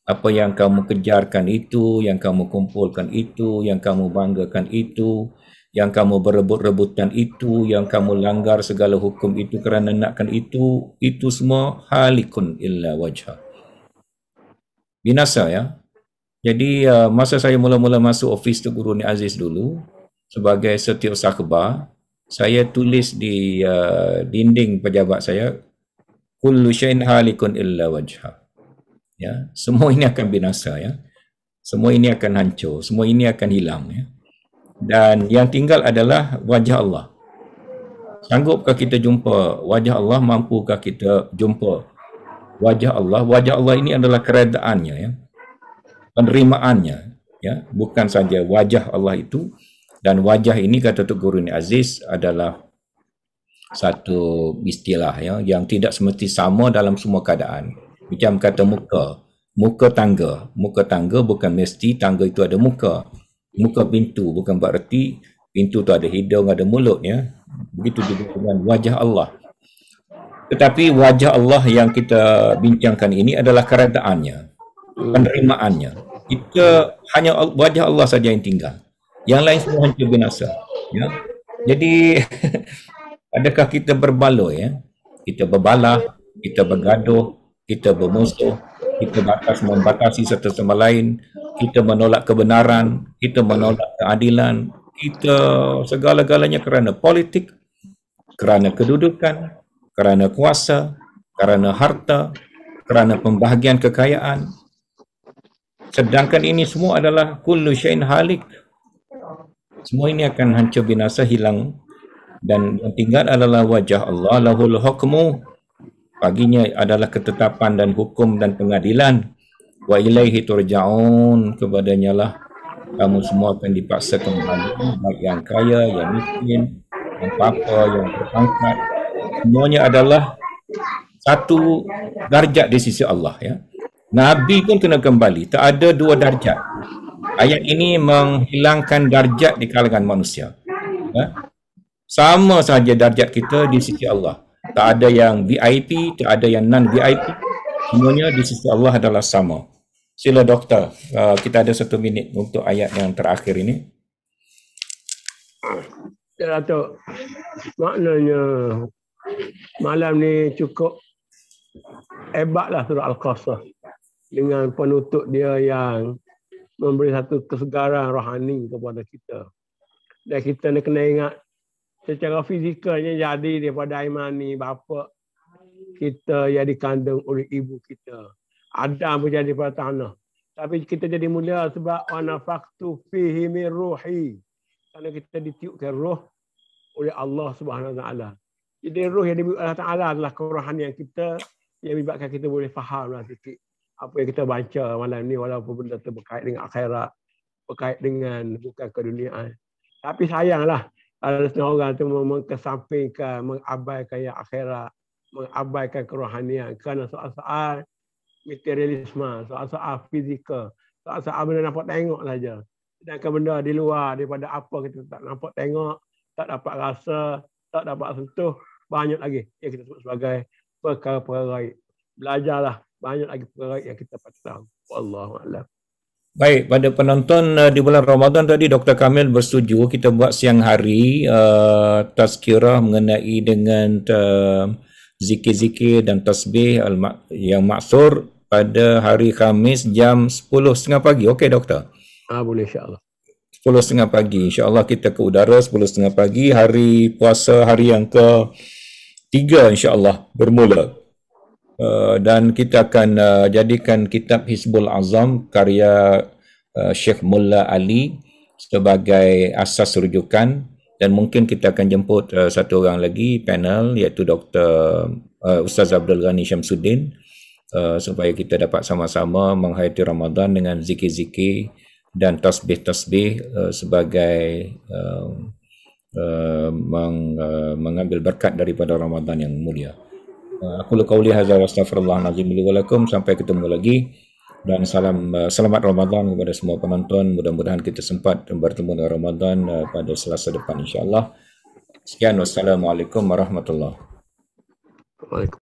Apa yang kamu kejarkan itu, yang kamu kumpulkan itu, yang kamu banggakan itu, yang kamu berebut-rebutan itu, yang kamu langgar segala hukum itu kerana nakkan itu semua halikun illa wajha. Binasa ya. Jadi masa saya mula-mula masuk office Tok Guru Ni Aziz dulu sebagai setiausaha akhbar, saya tulis di dinding pejabat saya, kullu syai'in halikun illa wajha. Ya, semua ini akan binasa ya. Semua ini akan hancur, semua ini akan hilang ya. Dan yang tinggal adalah wajah Allah. Sanggupkah kita jumpa wajah Allah? Mampukah kita jumpa wajah Allah? Wajah Allah ini adalah keredaannya ya. Penerimaannya ya, bukan saja wajah Allah itu. Dan wajah ini kata Tok Guru Ni Aziz adalah satu istilah ya, yang tidak semesti sama dalam semua keadaan. Macam kata muka tangga bukan mesti tangga itu ada muka. Muka pintu bukan berarti pintu tu ada hidung, ada mulut ya. Begitu juga dengan wajah Allah. Tetapi wajah Allah yang kita bincangkan ini adalah keredaannya, penerimaannya. Kita hanya wajah Allah saja yang tinggal. Yang lain semua hancur binasa. Ya. Jadi adakah kita berbaloi ya? Kita berbalah, kita bergaduh, kita bermusuh, kita membatasi satu sama lain, kita menolak kebenaran, kita menolak keadilan, kita segala-galanya kerana politik, kerana kedudukan, kerana kuasa, kerana harta, kerana pembahagian kekayaan. Sedangkan ini semua adalah kullu syai'in halik. Semua ini akan hancur binasa, hilang, dan yang tinggal adalah wajah Allah, lahul hukmu. Baginya adalah ketetapan dan hukum dan pengadilan. Wa ilaihi turja'un, kepadanya lah kamu semua akan dipaksa kembali, baik yang kaya, yang miskin, yang apa, yang berpangkat. Semuanya adalah satu darjat di sisi Allah ya. Nabi pun kena kembali, tak ada dua darjat. Ayat ini menghilangkan darjat di kalangan manusia ya. Sama saja darjat kita di sisi Allah. Tak ada yang VIP, tak ada yang non-VIP. Semuanya di sisi Allah adalah sama. Sila doktor, kita ada 1 minit untuk ayat yang terakhir ini. Ya Datuk, maknanya malam ni cukup hebatlah surah Al-Qasas dengan penutup dia yang memberi satu kesegaran rohani kepada kita. Dan kita ni kena ingat secara fizikalnya jadi daripada iman ni bapa kita yang dikandung oleh ibu kita. Adam pun jadi daripada tanah. Tapi kita jadi mulia sebab ana faktu fihi min ruhi. Kerana kita ditiupkan roh oleh Allah Subhanahu Wa Taala. Jadi roh yang diberi Allah Taala adalah kerohanian kita yang menyebabkan kita boleh fahamlah sikit apa yang kita baca malam ni, walaupun benda tu berkait dengan akhirat, berkait dengan bukan keduniaan. Tapi sayanglah ada setengah orang tu mengesampingkan, mengabaikan yang akhirat, mengabaikan kerohanian kerana soal-soal materialisme, soal-soal fizikal, soal-soal benda nampak tengok saja. Sedangkan benda di luar daripada apa kita tak nampak tengok, tak dapat rasa, tak dapat sentuh, banyak lagi yang kita sebut sebagai perkara-perkara gaib. Belajarlah banyak lagi perkara yang kita patut tahu. Wallahu a'lam. Baik, pada penonton di bulan Ramadan tadi Dr. Kamil bersetuju kita buat siang hari tazkirah mengenai dengan zikir-zikir dan tasbih yang maksur pada hari Khamis jam 10.30 pagi. Okey doktor? Boleh insya-Allah. 10.30 pagi. InsyaAllah kita ke udara 10.30 pagi. Hari puasa hari yang ke-3 insyaAllah bermula. Dan kita akan jadikan kitab Hizbul Azam karya Syekh Mulla Ali sebagai asas rujukan, dan mungkin kita akan jemput satu orang lagi panel iaitu Dr. Ustaz Abdul Ghani Syamsuddin supaya kita dapat sama-sama menghayati Ramadan dengan zikir-zikir dan tasbih-tasbih sebagai mengambil berkat daripada Ramadan yang mulia. Aku qauli hadza wa astaghfirullahalazim li wa lakum. Sampai ketemu lagi, dan selamat Ramadan kepada semua penonton. Mudah-mudahan kita sempat bertemu dengan Ramadan pada Selasa depan insya-Allah. Sekian, wassalamualaikum warahmatullahi wabarakatuh.